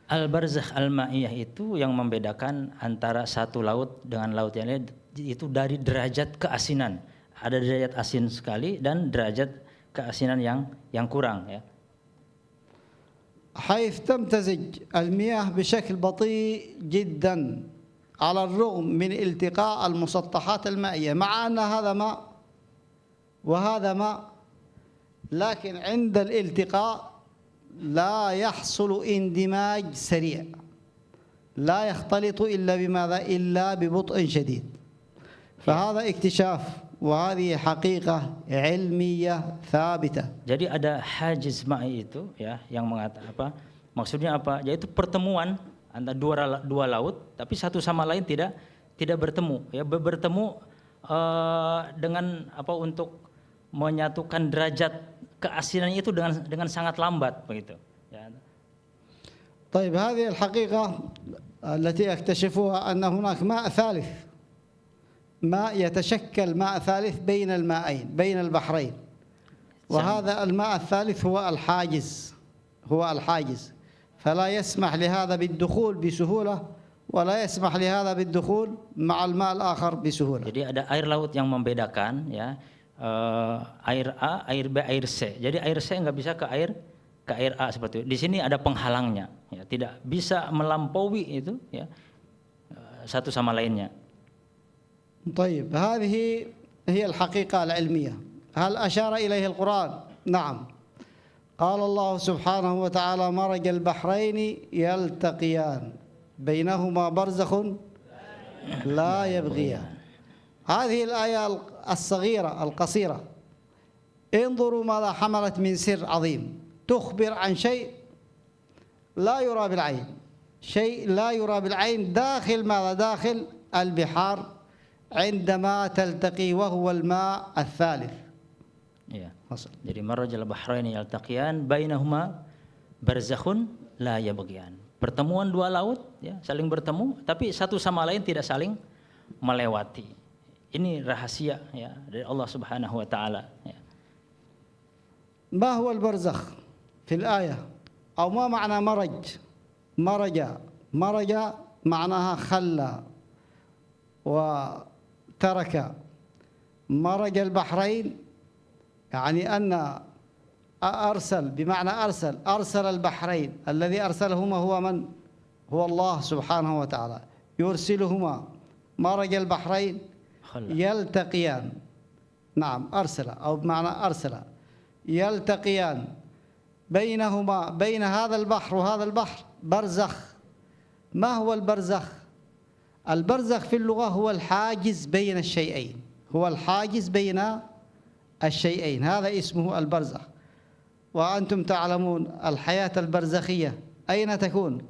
Al-barzakh al-ma'iyah itu yang membedakan antara satu laut dengan laut yang lain itu dari derajat keasinan. Ada derajat asin sekali dan derajat keasinan yang kurang ya. حيث تمتزج المياه بشكل بطيء جدا على الرغم من التقاء المسطحات المائية مع أن هذا ماء وهذا ماء، لكن عند الالتقاء لا يحصل اندماج سريع، لا يختلط إلا ببطء شديد. فهذا اكتشاف وهذه حقيقة علمية ثابتة. Jadi ada hajiz ma'i itu ya yang mengatakan maksudnya apa? Yaitu pertemuan antara dua laut tapi satu sama lain tidak bertemu ya, bertemu dengan untuk menyatukan derajat keasinan itu dengan sangat lambat begitu ya. طيب هذه الحقيقة التي اكتشفوها أن هناك ماء يتشكل ماء ثالث بين بين البحرين، وهذا الماء الثالث هو الحاجز فلا يسمح لهذا بالدخول بسهولة ولا يسمح لهذا بالدخول مع الماء الآخر بسهولة. Jadi ada air laut yang membedakan ya. Air A, air B, air C. Jadi air C nggak bisa ke air A seperti itu. Di sini ada penghalangnya, ya, tidak bisa melampaui itu, ya, satu sama lainnya. طيب هذه هي الحقيقة العلمية. هل أشار إليه القرآن؟ نعم. قال الله سبحانه وتعالى مرج البحرين يلتقيان بينهما برزخ لا يبغيان. هذه الآية الصغيرة القصيرة انظروا ماذا حملت من سر عظيم، تخبر عن شيء لا يرى بالعين، داخل البحار عندما تلتقي وهو الماء الثالث. Ya. Jadi marajal bahraini yaltaqiyan bainahuma barzakhun la yabghiyan. Pertemuan dua laut ya, saling bertemu tapi satu sama lain tidak saling melewati. Ini rahasia ya dari Allah Subhanahu wa taala ya. ما هو البرزخ في الآية أو ما معنى مرج معناها خلى وترك. مرج البحرين يعني أن أرسل بمعنى أرسل البحرين، الذي أرسلهما هو من؟ هو الله سبحانه وتعالى يرسلهما. مرج البحرين يلتقيان. نعم أرسل أو بمعنى أرسل يلتقيان بينهما بين هذا البحر وهذا البحر برزخ. ما هو البرزخ؟ البرزخ في اللغة هو الحاجز بين الشيئين، هذا اسمه البرزخ. وأنتم تعلمون الحياة البرزخية أين تكون؟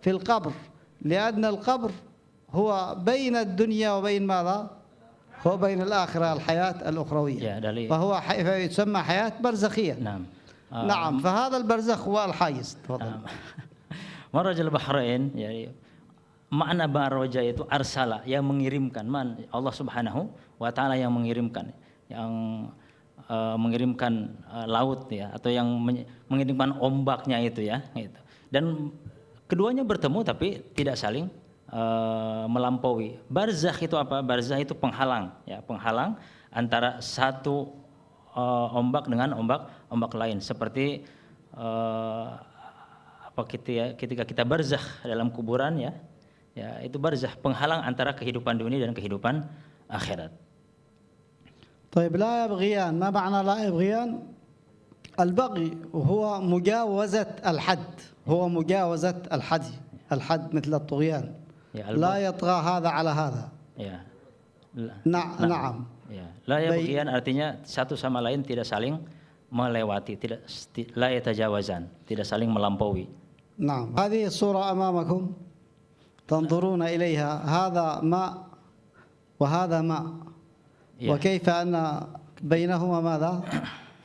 في القبر، لأن القبر هو بين الدنيا وبين ماذا؟ هو بين الآخرة، الحياة الأخروية. فهو يسمى حياة برزخية. نعم. نعم، فهذا البرزخ هو الحاجز. تفضل. Marajal Bahrain, ya, makna baraja itu arsala, yang mengirimkan. Allah Subhanahu wa taala yang mengirimkan, mengirimkan laut ya, atau yang mengirimkan ombaknya itu ya, gitu. Dan keduanya bertemu tapi tidak saling melampaui. Barzakh itu apa? Barzakh itu penghalang ya, penghalang antara satu ombak dengan ombak lain, seperti ketika kita barzakh dalam kuburan ya, itu barzakh, penghalang antara kehidupan dunia dan kehidupan akhirat. طيب لا يبغيان، ما معنى لا يبغيان؟ البغي هو مجاوزة الحد، هو مجاوزة الحد مثل الطغيان. لا يطغى هذا على هذا. Ya. نعم. Ya. La yabghiyan artinya satu sama lain tidak saling melewati, tidak la yatajawazan, tidak saling melampaui. نعم. هذه الصورة أمامكم تنظرون إليها، هذا ماء وهذا ماء، وكيف أن بينهما ماذا؟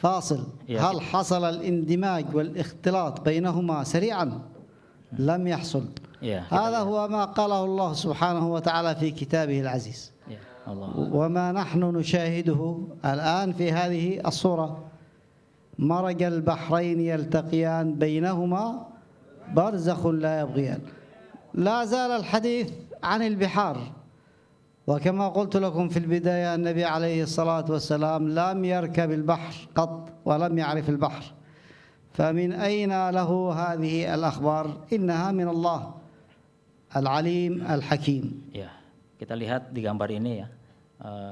فاصل. هل حصل الاندماج والاختلاط بينهما سريعا؟ لم يحصل. هذا هو ما قاله الله سبحانه وتعالى في كتابه العزيز. وما نحن نشاهده الآن في هذه الصورة، مرج البحرين يلتقيان بينهما برزخ لا يبغيان. لا زال الحديث عن البحار، وكما قلت لكم في البداية النبي عليه الصلاة والسلام لم يركب البحر قط ولم يعرف البحر، فمن أين له هذه الأخبار؟ إنها من الله العليم الحكيم. Ya, kita lihat di gambar ini ya,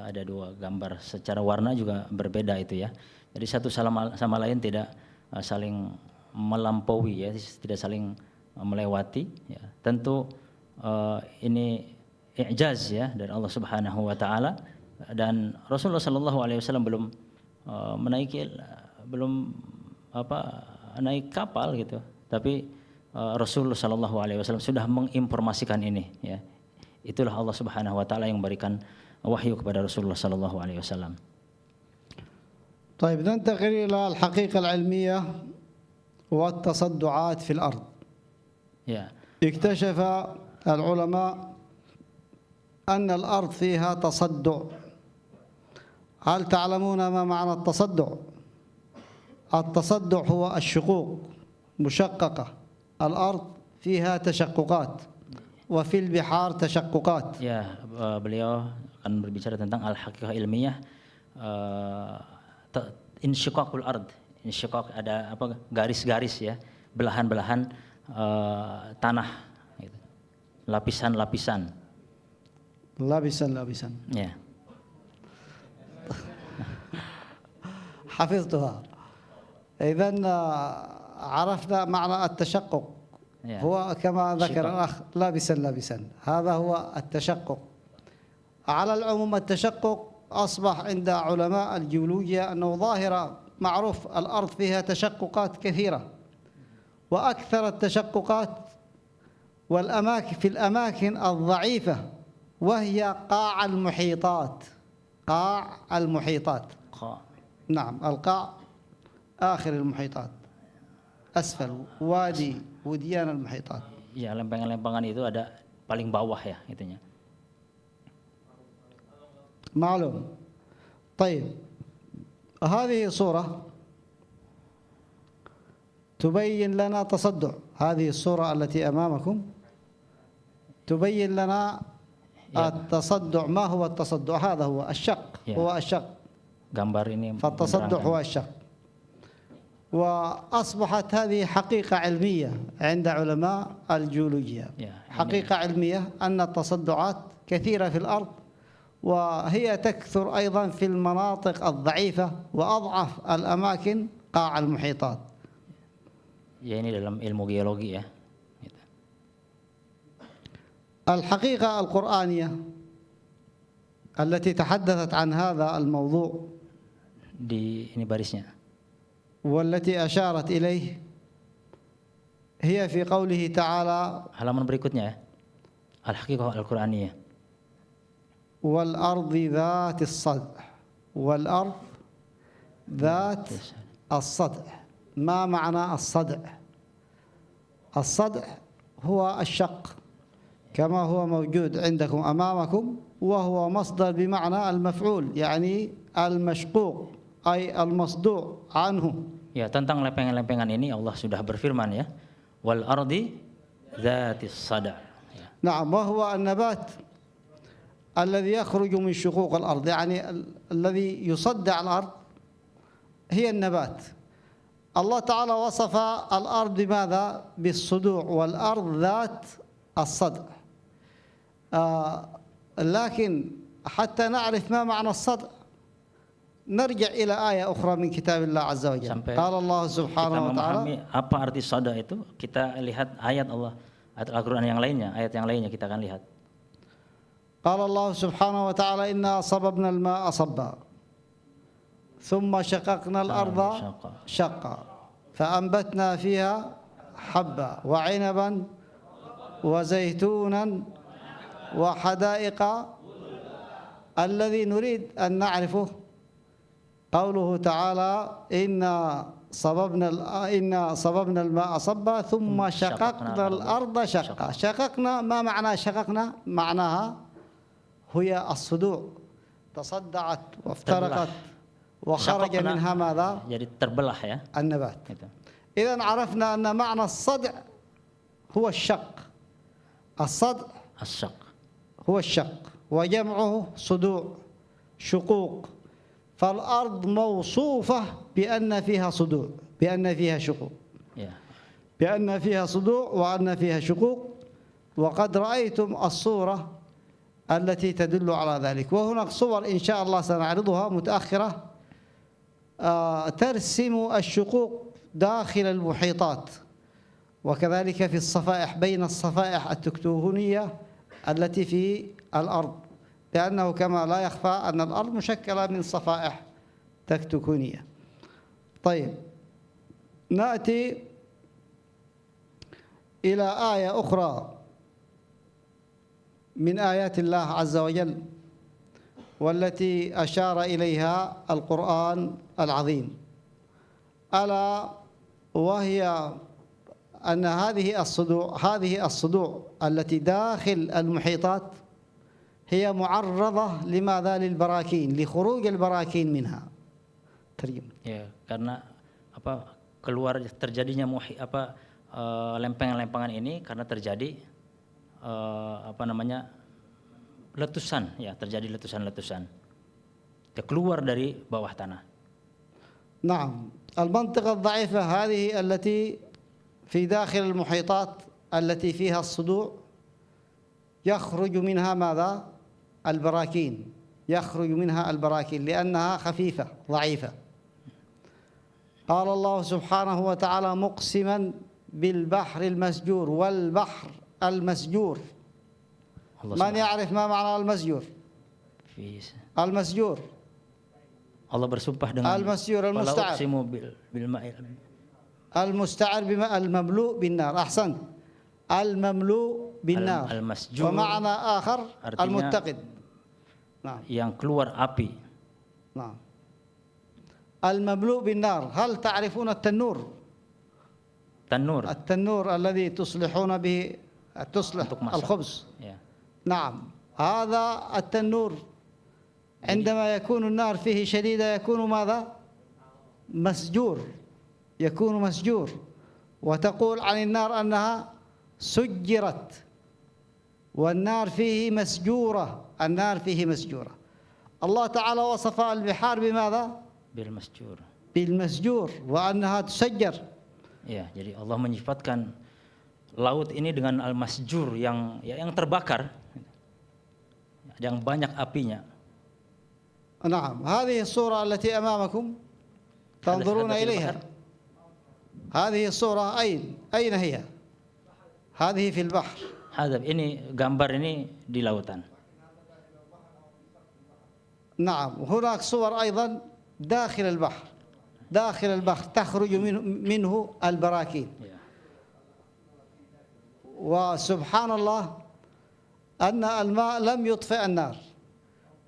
ada dua gambar, secara warna juga berbeda itu ya. Jadi satu sama lain tidak saling melampaui ya, tidak saling melewati ya. Tentu ini i'jaz ya dari Allah Subhanahu wa taala, dan Rasulullah sallallahu alaihi wasallam belum naik kapal gitu. Tapi Rasulullah sallallahu alaihi wasallam sudah menginformasikan ini ya. Itulah Allah Subhanahu wa taala yang memberikan wahyu kepada Rasulullah sallallahu alaihi wasallam. طيب ننتقل إلى الحقيقة العلمية والتصدعات في الأرض. اكتشف العلماء أن الأرض فيها تصدع. هل تعلمون ما معنى التصدع؟ التصدع هو الشقوق، مشققة. الأرض فيها تشققات وفي البحار تشققات. Ya, beliau akan berbicara tentang al-haqiqah ilmiah, insyiqaqul ard. Insyiqaq ada garis-garis ya, belahan-belahan tanah gitu. Lapisan-lapisan. Lapisan-lapisan. Ya. حفظتها. إذن عرفنا معنى التشقق. هو كما ذكر الأخ لابسا. هذا هو التشقق. على العموم التشقق أصبح عند علماء الجيولوجيا أنه ظاهرة معروف، الأرض فيها تشققات كثيرة، وأكثر التشققات في الأماكن الضعيفة، وهي قاع المحيطات. نعم، القاع آخر المحيطات، أسفل وديان المحيطات. Ya, lempengan-lempengan itu ada paling bawah ya itunya. معلوم. طيب هذه صورة تبين لنا تصدع. هذه الصورة التي أمامكم تبين لنا التصدع. ما هو التصدع؟ هذا هو الشق. هو الشق. Gambar ini فالتصدع هو الشق. وأصبحت هذه حقيقة علمية عند علماء الجيولوجيا. حقيقة علمية أن التصدعات كثيرة في الأرض، وهي تكثر أيضا في المناطق الضعيفة وأضعف الأماكن قاع المحيطات. Ya, ini dalam ilmu geologi ya. الحقيقة القرآنية التي تحدثت عن هذا الموضوع Ini barisnya. والتي أشارت إليه هي في قوله تعالى Halaman berikutnya ya. Al-Haqiqah Al-Qur'aniyah. والأرض ذات الصدع والأرض ذات الصدع. ما معنى الصدع؟ الصدع هو الشق كما هو موجود عندكم أمامكم، وهو مصدر بمعنى المفعول، يعني المشقوق أي المصدوع عنه. Ya, tentang lempengan-lempengan ini Allah sudah berfirman ya. Wal ardi dzatis sada'. Ya. نعم، وهو النبات الذي يخرج من شقوق الأرض، يعني الذي يصدع الأرض هي النبات. الله تعالى وصف الأرض بماذا؟ بالصدوع، والأرض ذات الصدع. لكن حتى نعرف ما معنى الصدع نرجع إلى آية أخرى من كتاب الله عز وجل. قال الله سبحانه kita وتعالى memahami apa arti sada itu, kita lihat ayat Allah, ayat Al-Qur'an yang lainnya, ayat yang lainnya kita akan lihat. قال الله سبحانه وتعالى إنا صببنا الماء صبا ثم شققنا الأرض شقا فأنبتنا فيها حبا وعنبا وزيتونا وحدائق. الذي نريد أن نعرفه قوله تعالى إنا صببنا الماء صبا ثم شققنا الأرض شقا. شققنا، ما معنى شققنا؟ معناها هي الصدوع، تصدعت وافترقت وخرج منها ماذا؟ Jadi terbelah ya. النبات. إذن عرفنا أن معنى الصدع هو الشق. الصدع الشق هو الشق وجمعه صدوع، شقوق. فالأرض موصوفة بأن فيها صدوع، بأن فيها شقوق، بأن فيها صدوع وأن فيها شقوق. وقد رأيتم الصورة التي تدل على ذلك، وهناك صور إن شاء الله سنعرضها متأخرة ترسم الشقوق داخل المحيطات، وكذلك في الصفائح، بين الصفائح التكتونية التي في الأرض، لأنه كما لا يخفى أن الأرض مشكلة من صفائح تكتونية. طيب، نأتي إلى آية أخرى من آيات الله عز وجل والتي أشار إليها القرآن العظيم، ألا وهي أن هذه الصدوع التي داخل المحيطات هي معرضة لماذا؟ للبراكين، لخروج البراكين منها. ترجمة. Ya, karena terjadinya lempengan-lempengan ini karena terjadi letusan, ya, terjadi letusan-letusan. Dia keluar dari bawah tanah. نعم، المنطقة الضعيفة هذه التي في داخل المحيطات التي فيها الصدوع يخرج منها ماذا؟ البراكين، يخرج منها البراكين لأنها خفيفة ضعيفة. قال الله سبحانه وتعالى مقسما بالبحر المسجور والبحر المسجور. من يعرف ما معنى المسجور؟ المسجور Allah bersumpah dengan المسجور المستعر، المستعر بماء المملوء بالنار. أحسنت، المملوء بالنار. ومعنى آخر المتقد. نعم، yang keluar api. نعم، المملوء بالنار. هل تعرفون التنور؟ التنور الذي تصلحون به، تصلح الخبز. نعم، هذا التنور عندما يكون النار فيه شديدة يكون ماذا؟ مسجور، يكون مسجور. وتقول عن النار أنها سجرت، والنار فيه مسجورة، النار فيه مسجورة. الله تعالى وصف البحار بماذا؟ بالمسجور وأنها تسجر. Ya, jadi Allah menyifatkan laut ini dengan al-masjur yang terbakar, yang banyak apinya. نعم، هذه الصورة التي أمامكم تنظرون إليها، هذه الصورة أين هي؟ هذه في البحر. Ini gambar ini di lautan. نعم، هناك صور أيضا داخل البحر، داخل البحر تخرج منه البراكين. وسبحان الله أن الماء لم يطفئ النار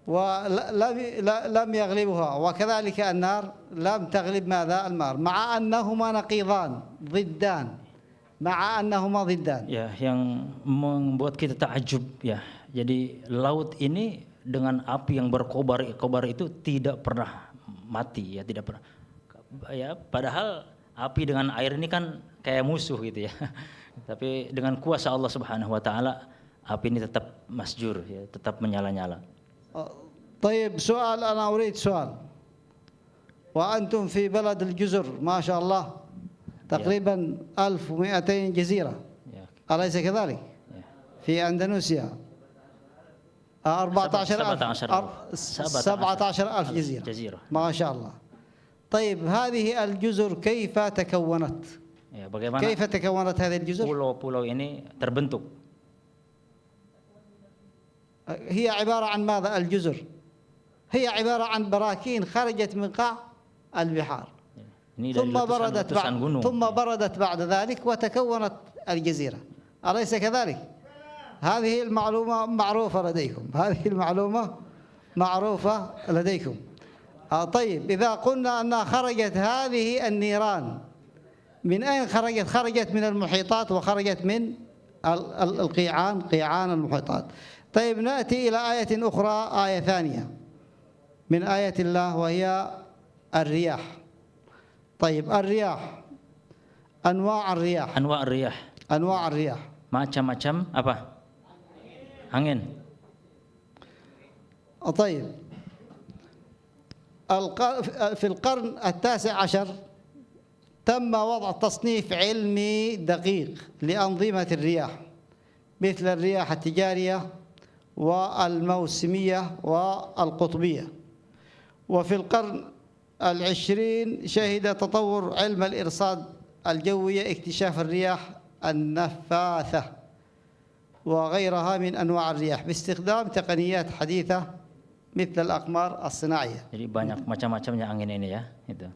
ولم يغلبها، وكذلك النار لم تغلب ماذا؟ الماء، مع أنهما نقيضان ضدان، مع أنهما ضدان. Ya, yang membuat kita takjub ya. Jadi laut ini dengan api yang berkobar itu tidak pernah mati ya, tidak pernah. Ya, padahal api dengan air ini kan kayak musuh gitu ya. Tapi dengan kuasa Allah Subhanahu wa taala api ini tetap masjur ya, tetap menyala-nyala. طيب سؤال، أنا أريد سؤال. وأنتم في بلد الجزر ما شاء الله تقريبا 1200 جزيرة، أليس كذلك؟ في أندونيسيا 17,000 جزيرة ما شاء الله. طيب هذه الجزر كيف تكونت؟ كيف تكونت هذه الجزر؟ Pulau-pulau ini terbentuk. هي عبارة عن ماذا الجزر؟ هي عبارة عن براكين خرجت من قاع البحار ثم بردت بعد ذلك وتكونت الجزيرة، أليس كذلك؟ هذه المعلومة معروفة لديكم، هذه المعلومة معروفة لديكم. طيب إذا قلنا أنها خرجت هذه النيران من أين خرجت؟ خرجت من المحيطات وخرجت من قيعان المحيطات. طيب نأتي إلى آية أخرى، آية ثانية من آية الله وهي الرياح. طيب الرياح، أنواع الرياح Macam-macam apa? Angin. طيب في القرن 19 تم وضع تصنيف علمي دقيق لأنظمة الرياح مثل الرياح التجارية والموسمية والقطبية. وفي القرن 20 شهد تطور علم الإرصاد الجوي اكتشاف الرياح النفاثة وغيرها من أنواع الرياح باستخدام تقنيات حديثة مثل الأقمار الصناعية. Jadi banyak macam-macamnya angin ini ya, itu.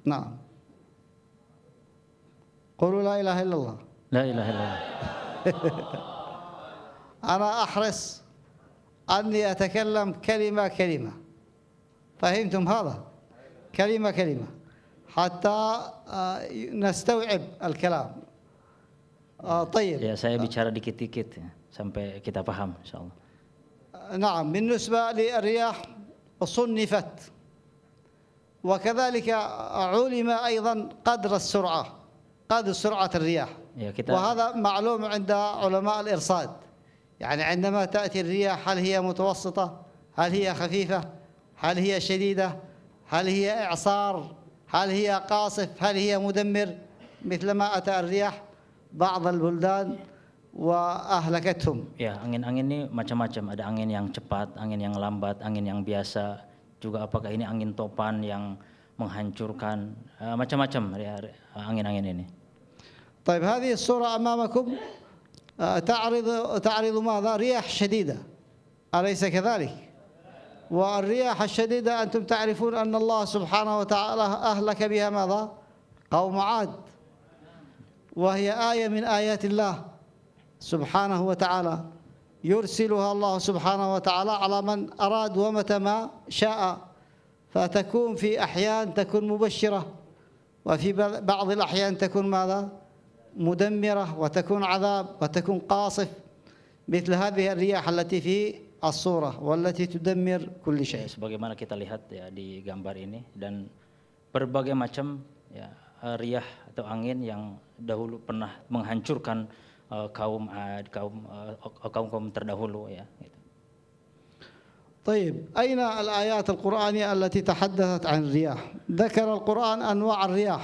نعم. قولوا لا إله إلا الله. لا إله إلا الله. أنا أحرص أني أتكلم كلمة كلمة، فهمتم هذا؟ كلمة كلمة حتى نستوعب الكلام. طيب. Ya, saya bicara dikit-dikit ya, sampai kita paham insyaallah. نعم. بالنسبة للرياح صنفت، وكذلك علم أيضا قدر سرعة الرياح، وهذا معلوم عند علماء الإرصاد. يعني عندما تأتي الرياح هل هي متوسطة؟ هل هي خفيفة؟ هل هي شديدة؟ هل هي إعصار؟ هل هي قاصف؟ هل هي مدمر؟ مثلما أتى الرياح بعض البلدان وأهلكتهم. Ya, angin-angin ini macam-macam. Ada angin yang cepat, angin yang lambat, angin yang biasa. Juga apakah ini angin topan yang menghancurkan, macam-macam angin-angin ini. طيب هذه الصورة أمامكم تعرض ماذا؟ رياح شديدة، أليس كذلك؟ والرياح الشديدة أنتم تعرفون أن الله سبحانه وتعالى أهلك بها ماذا؟ قوم عاد، وهي آية من آيات الله سبحانه وتعالى يرسلها الله سبحانه وتعالى على من أراد ومتى ما شاء، فتكون في أحيان تكون مبشرة، وفي بعض الأحيان تكون ماذا؟ مدمرة، وتكون عذاب، وتكون قاصف، مثل هذه الرياح التي في الصورة والتي تدمر كل شيء. Sebagaimana kita lihat ya di gambar ini, dan berbagai macam ya riyah atau angin yang dahulu pernah menghancurkan kaum terdahulu ya. طيب أين الآيات القرآنية التي تحدثت عن الرياح؟ ذكر القرآن أنواع الرياح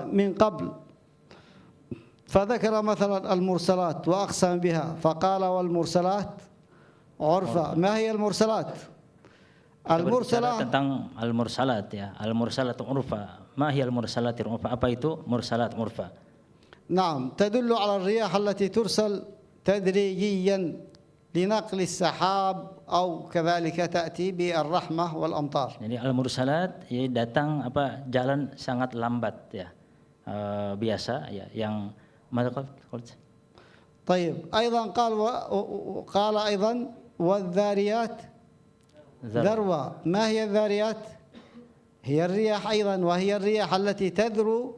من قبل، فذكر مثلا المرسلات وأقسم بها فقال والمرسلات عرفا. ما هي المرسلات؟ المرسلات tentang al-mursalat ya, al-mursalat urfa. ما هي المرسلات urfa? Apa itu mursalat urfa? نعم، تدل على الرياح التي ترسل تدريجيا لنقل السحاب أو كذلك تأتي بالرحمة والأمطار. Jadi al-mursalat ya datang jalan sangat lambat ya. biasa ya yang طيب أيضا قال أيضا والذاريات ذروة. ما هي الذاريات؟ هي الرياح أيضا، وهي الرياح التي تذرو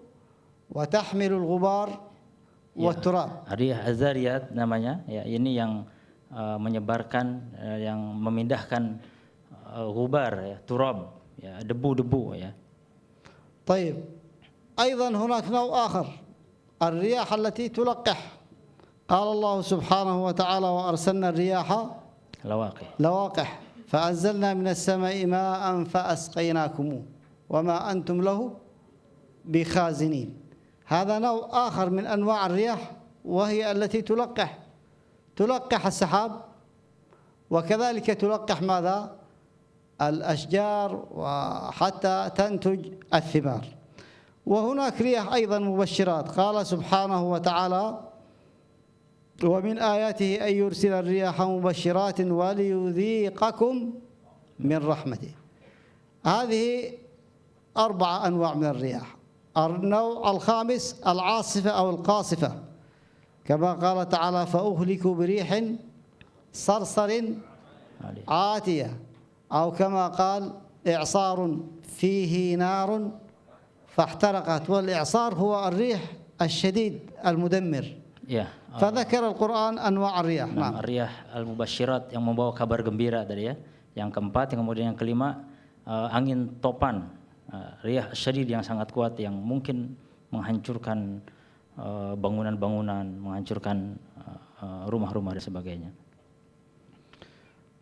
وتحمل الغبار والتراب. Riyah Az-Zariyat namanya ya, ini yang menyebarkan yang memindahkan gubar ya, turab ya, debu-debu ya. طيب أيضا هناك نوع آخر، الرياح التي تلقح. قال الله سبحانه وتعالى وأرسلنا الرياح لواقح فأنزلنا من السماء ماء فأسقيناكموه وما أنتم له بخازنين. هذا نوع آخر من أنواع الرياح، وهي التي تلقح السحاب، وكذلك تلقح ماذا؟ الأشجار وحتى تنتج الثمار. وهناك رياح أيضا مبشرات، قال سبحانه وتعالى ومن آياته أن يرسل الرياح مبشرات وليذيقكم من رحمته. هذه 4 أنواع من الرياح. النوع الخامس العاصفة أو القاصفة، كما قال تعالى فأهلكوا بريح صرصر عاتية، أو كما قال إعصار فيه نار فاحترقت. والإعصار هو الريح الشديد المدمر. Ya. فذكر القرآن أنواع الرياح. Nah, riyah al-mubasyirat yang membawa kabar gembira tadi ya. Yang keempat, yang kemudian yang kelima angin topan, riyah syadid yang sangat kuat yang mungkin menghancurkan bangunan-bangunan, menghancurkan rumah-rumah dan sebagainya.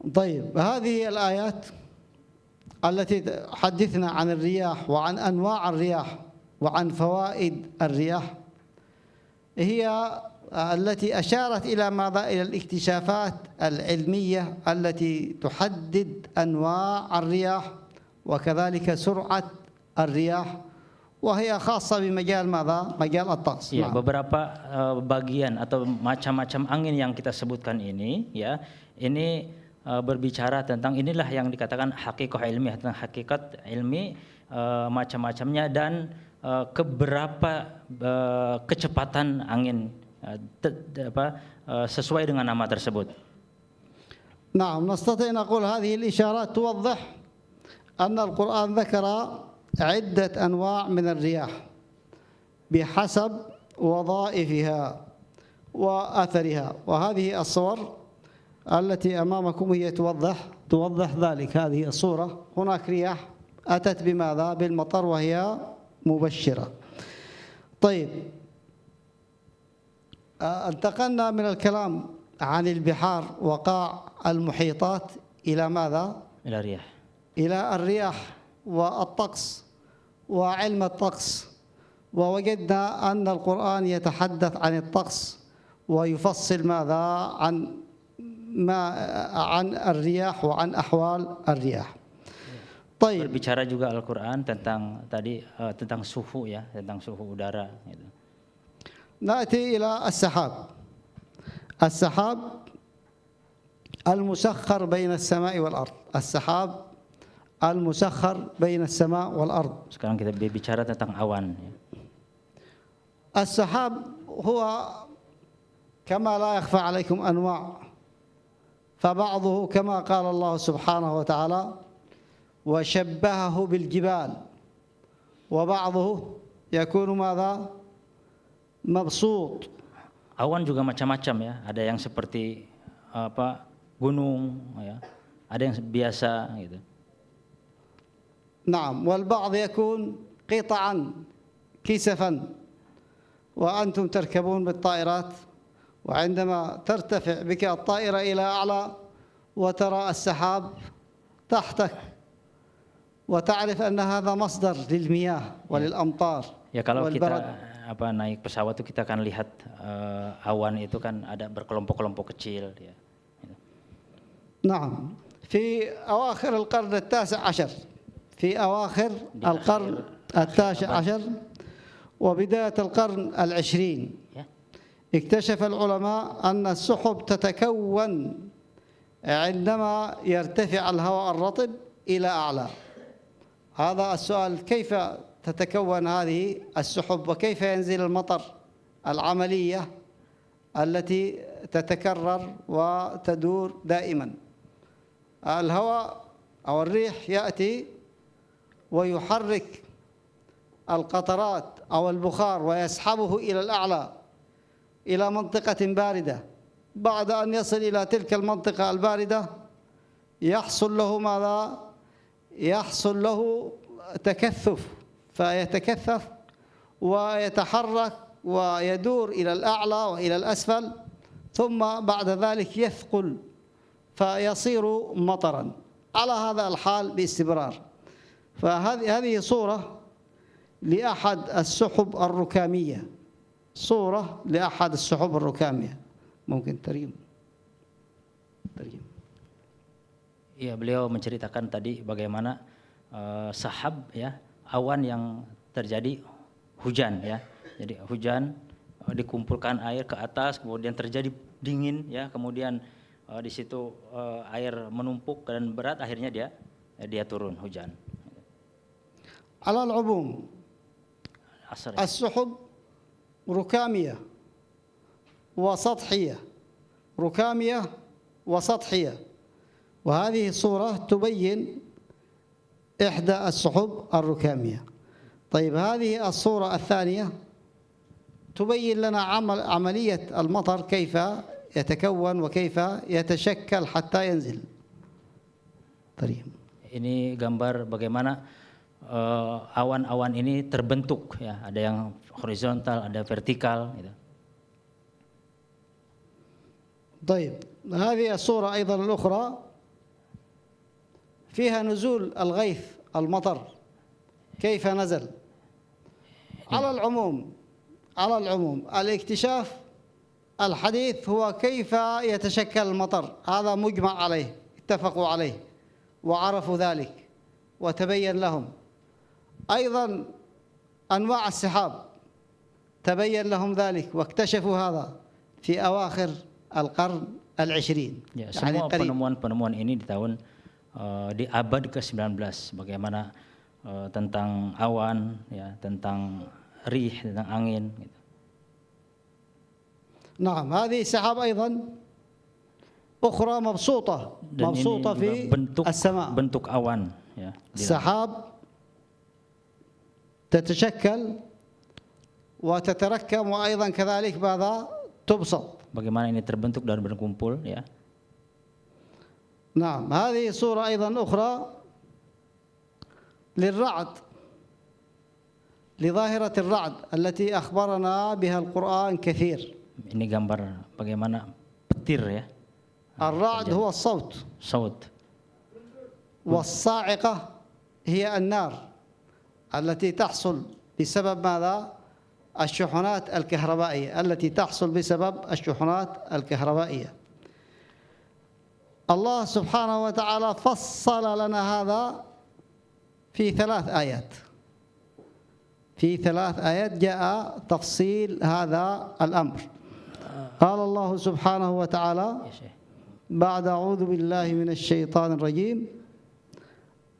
طيب هذه الآيات التي حدثنا عن الرياح وعن أنواع الرياح وعن فوائد الرياح هي التي أشارت إلى ماذا؟ إلى الاكتشافات العلمية التي تحدد أنواع الرياح وكذلك سرعة الرياح، وهي خاصة بمجال ماذا؟ مجال الطقس. Ya, beberapa bagian atau macam-macam angin yang kita sebutkan ini ya, ini berbicara tentang inilah yang dikatakan hakikat ilmiah, tentang hakikat ilmi macam-macamnya dan keberapa kecepatan angin sesuai dengan nama tersebut. نعم نستطيع نقول هذه الإشارات توضح أن القرآن ذكر عدة أنواع من الرياح بحسب وظائفها وأثرها، وهذه الصور التي أمامكم هي توضح ذلك. هذه الصورة، هناك رياح أتت بماذا؟ بالمطر وهي مبشرة. طيب انتقلنا من الكلام عن البحار وقاع المحيطات إلى ماذا؟ إلى الرياح والطقس وعلم الطقس، ووجدنا أن القرآن يتحدث عن الطقس ويفصل ماذا؟ عن الرياح وعن أحوال الرياح. طيب berbicara juga Al-Quran tentang tentang suhu ya, tentang suhu udara gitu. نأتي إلى السحاب المسخر بين السماء والأرض. السحاب المسخر بين السماء والأرض. Sekarang kita berbicara tentang awan ya. السحاب هو كما لا يخفى عليكم أنواع، فبعضه كما قال الله سبحانه وتعالى وشبهه بالجبال، وبعضه يكون ماذا؟ مبسوط. Awan juga macam-macam ya, ada yang seperti gunung ya, ada yang biasa gitu. نعم والبعض يكون قطعا كسفا، وأنتم تركبون بالطائرات وعندما ترتفع بك الطائرة إلى أعلى وترى السحاب تحتك وتعرف أن هذا مصدر للمياه وللأمطار. Ya kalau kita naik pesawat itu kita akan lihat awan itu kan ada berkelompok-kelompok kecil ya. نعم في أواخر القرن التاسع عشر، في أواخر القرن التاسع عشر وبداية القرن العشرين اكتشف العلماء أن السحب تتكون عندما يرتفع الهواء الرطب إلى أعلى. هذا السؤال كيف تتكون هذه السحب وكيف ينزل المطر، العملية التي تتكرر وتدور دائما. الهواء أو الريح يأتي ويحرك القطرات أو البخار ويسحبه إلى الأعلى إلى منطقة باردة. بعد أن يصل إلى تلك المنطقة الباردة يحصل له ماذا؟ يحصل له تكثف، فيتكثف ويتحرك ويدور إلى الأعلى وإلى الأسفل، ثم بعد ذلك يثقل فيصير مطرا على هذا الحال باستمرار. فهذه صورة لأحد السحب الركامية، صورة لأحد السحب الركامية. ممكن ترجم. Iya, beliau menceritakan tadi bagaimana sahab ya, awan yang terjadi hujan ya. Jadi hujan dikumpulkan air ke atas, kemudian terjadi dingin ya, kemudian di situ air menumpuk dan berat, akhirnya dia turun hujan. على العموم السحب ركامية وسطحية، ركامية وسطحية، وهذه صورة تبين إحدى السحب الركامية. طيب هذه الصورة الثانية تبين لنا عملية المطر كيف يتكون وكيف يتشكل حتى ينزل. طيب. Ini gambar bagaimana awan-awan ini terbentuk ya, ada yang horizontal, ada vertikal gitu. طيب هذه الصورة أيضا الأخرى فيها نزول الغيث، المطر كيف نزل. على العموم الاكتشاف الحديث هو كيف يتشكل المطر، هذا مجمع عليه، اتفقوا عليه وعرفوا ذلك وتبين لهم. أيضا أنواع السحاب تبين لهم ذلك واكتشفوا هذا في أواخر القرن العشرين. Ya, semua penemuan-penemuan ini di abad ke-19, bagaimana tentang awan ya, tentang rih, tentang angin gitu. نعم هذه سحاب أيضا أخرى مبسوطة في السماء. bentuk awan ya. سحاب تتشكل وتتركب وأيضا كذلك ماذا تبسط. Bagaimana ini terbentuk dan berkumpul ya. نعم هذه صورة أيضا أخرى للرعد، لظاهرة الرعد التي أخبرنا بها القرآن كثير. Ini gambar bagaimana petir ya. الرعد هو الصوت. والصاعقة هي النار التي تحصل بسبب ماذا؟ الشحنات الكهربائية التي تحصل بسبب الشحنات الكهربائية. الله سبحانه وتعالى فصل لنا هذا في 3 آيات. في 3 آيات جاء تفصيل هذا الأمر. قال الله سبحانه وتعالى بعد أعوذ بالله من الشيطان الرجيم: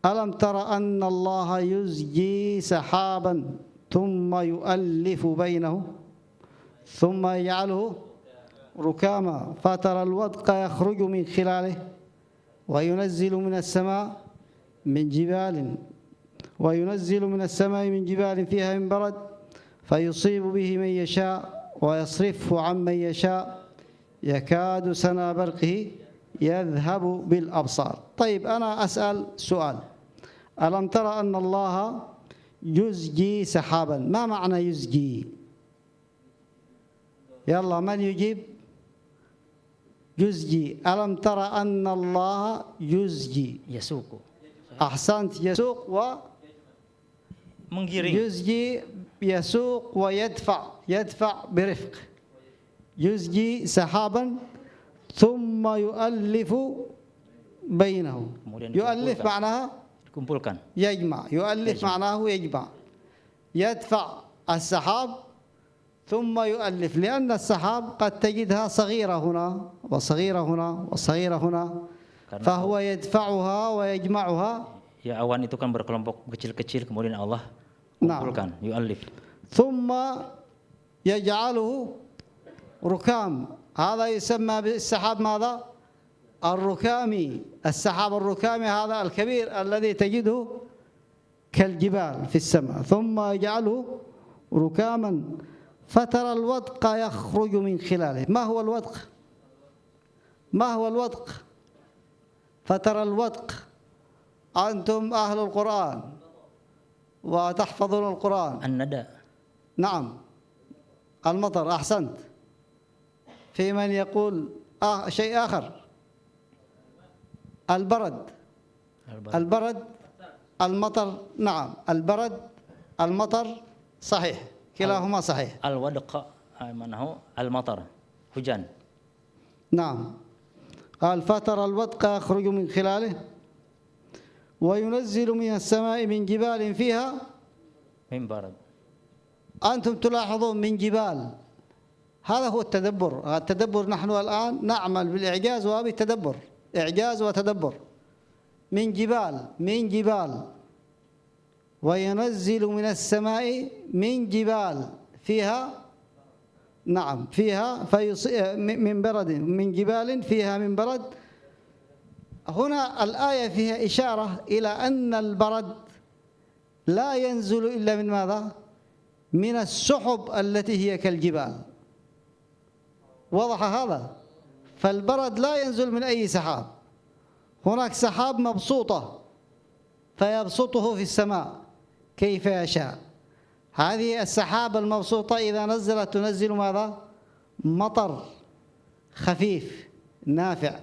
ألم تر أن الله يزجي سحابا ثم يؤلف بينه ثم يجعله ركاما فترى الودق يخرج من خلاله وينزل من السماء من جبال فيها من برد فيصيب به من يشاء ويصرفه عن من يشاء يكاد سنا برقه يذهب بالأبصار. طيب أنا أسأل سؤال: ألم ترى أن الله يزجي سحابا؟ ما معنى يزجي؟ يلا من يجيب؟ يزجي. ألم ترى أن الله يزجي؟ يسوق. أحسنت، يسوق menggiring. يزجي يسوق يدفع برفق. يزجي سحابا ثم يؤلف بينه. يؤلف معناها dikumpulkan. يجمع. يؤلف معناه يجمع. يدفع السحاب ثم يؤلف، لأن السحاب قد تجدها صغيرة هنا وصغيرة هنا وصغيرة هنا، فهو يدفعها ويجمعها. Ya, awan itu kan berkelompok kecil-kecil, kemudian Allah kumpulkan, yu'allif. ثم يجعله ركام، هذا يسمى بالسحاب ماذا؟ الركامي. السحاب الركامي هذا الكبير الذي تجده كالجبال في السماء، ثم يجعله ركاما فترى الودق يخرج من خلاله. ما هو الودق؟ ما هو الودق؟ فترى الودق، أنتم أهل القرآن وتحفظون القرآن. الندى. نعم، المطر، أحسنت. في من يقول شيء آخر، البرد. البرد المطر، نعم، البرد المطر، صحيح، كلاهما صحيح. الودق من هو المطر، hujan. نعم، قال فترى الودق يخرج من خلاله وينزل من السماء من جبال فيها من برد. أنتم تلاحظون من جبال، هذا هو التدبر. التدبر نحن الآن نعمل بالإعجاز وبالتدبر، إعجاز وتدبر. من جبال، من جبال، وينزل من السماء من جبال فيها، نعم، فيها من برد، من جبال فيها من برد. هنا الآية فيها إشارة إلى أن البرد لا ينزل إلا من ماذا؟ من السحب التي هي كالجبال. وضح هذا؟ فالبرد لا ينزل من أي سحاب، هناك سحاب مبسوطة فيبسطه في السماء كيف يشاء. هذه السحاب المبسوطة إذا نزلت تنزل ماذا؟ مطر خفيف نافع.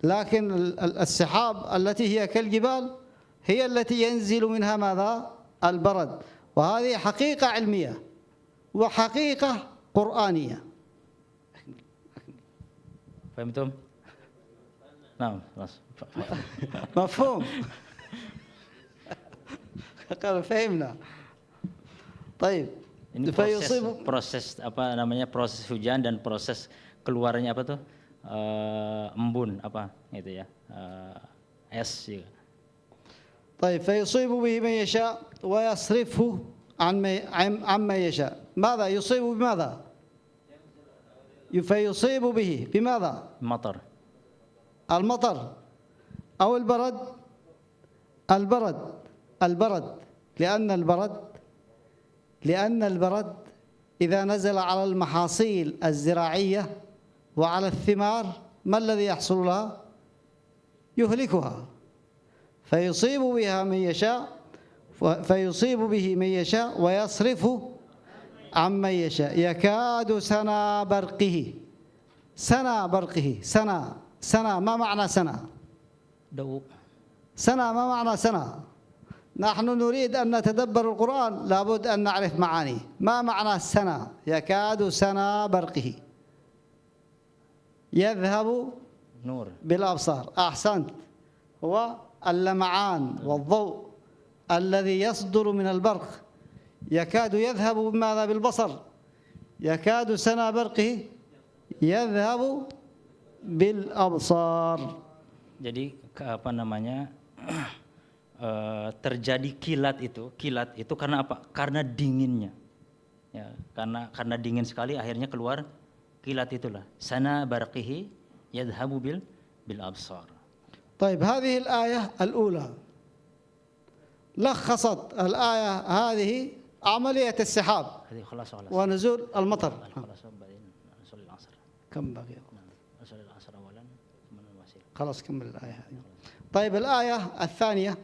لكن السحاب التي هي كالجبال هي التي ينزل منها ماذا؟ البرد. وهذه حقيقة علمية وحقيقة قرآنية. فهمتم؟ نعم، مفهوم. قال فهمنا. طيب. Ini proses apa namanya, proses hujan dan proses keluarnya apa tuh, embun apa gitu ya, es juga. طيب فيصيب به من يشاء ويصرفه عما يشاء. ماذا يصيب بماذا؟ فيصيب به بماذا؟ مطر. المطر أو البرد؟ البرد، البرد، لأن البرد إذا نزل على المحاصيل الزراعية وعلى الثمار ما الذي يحصل لها؟ يهلكها. فيصيب بها من يشاء، فيصيب به من يشاء ويصرفه عمن يشاء. يكاد سنا برقه. سنا برقه، سنا ما معنى سنا؟ سنا ما معنى سنا؟ نحن نريد أن نتدبر القرآن لابد أن نعرف معانيه. ما معنى سنا؟ يكاد سنا برقه، يذهب نور بالأبصار. أحسنت، هو اللمعان والضوء الذي يصدر من البرق يكاد يذهب بماذا؟ بالبصر. يكاد سنا برقه يذهب بالأبصار. Jadi apa namanya, terjadi kilat itu karena apa? Karena dinginnya. Ya, karena dingin sekali akhirnya keluar kilat itulah. Sana barqihi yadhhabu bil absar. طيب هذه الآية الأولى لخصت الآية هذه عملية السحاب ونزول المطر. كم بقي؟ خلاص كمل الآية هذه. طيب الآية الثانية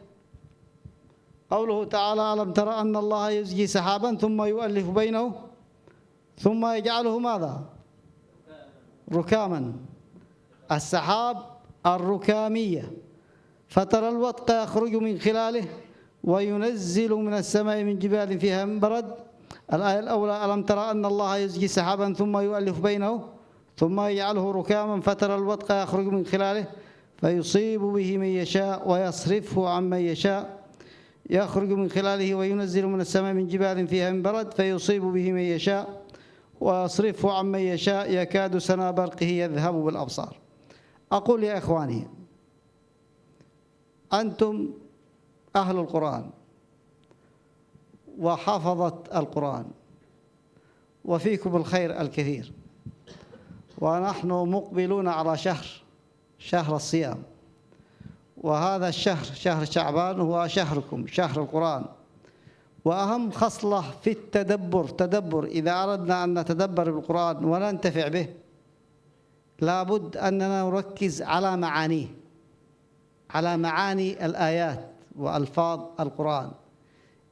قوله تعالى ألم ترى أن الله يزجي سحابا ثم يؤلف بينه ثم يجعله ماذا؟ ركاما. السحاب الركامية فترى الودق يخرج من خلاله وينزل من السماء من جبال فيها من برد. الآية الأولى ألم ترى أن الله يزجي سحابا ثم يؤلف بينه ثم يجعله ركاما فترى الودق يخرج من خلاله فيصيب به من يشاء ويصرفه عمن يشاء. يخرج من خلاله وينزل من السماء من جبال فيها من برد فيصيب به من يشاء ويصرفه عمن يشاء يكاد سنا برقه يذهب بالأبصار. أقول يا إخواني أنتم أهل القرآن وحفظت القرآن، وفيكم الخير الكثير. ونحن مقبلون على شهر الصيام، وهذا الشهر شهر شعبان هو شهركم، شهر القرآن. وأهم خصلة في تدبر إذا أردنا أن نتدبر بالقرآن وننتفع به لابد أننا نركز على معانيه، على معاني الآيات وألفاظ القرآن.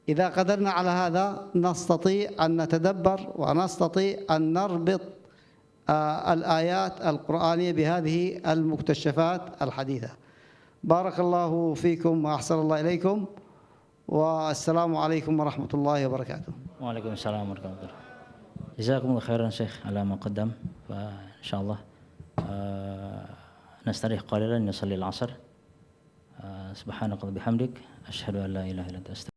إذا قدرنا على هذا نستطيع أن نتدبر ونستطيع أن نربط الآيات القرآنية بهذه المكتشفات الحديثة. بارك الله فيكم وأحسن الله إليكم، والسلام عليكم ورحمة الله وبركاته. وعليكم السلام ورحمة الله. جزاكم الله خيرا شيخ على ما قدم، فإن شاء الله نستريح قليلا نصلي العصر. سبحانك وبحمدك أشهد أن لا إله إلا أنت.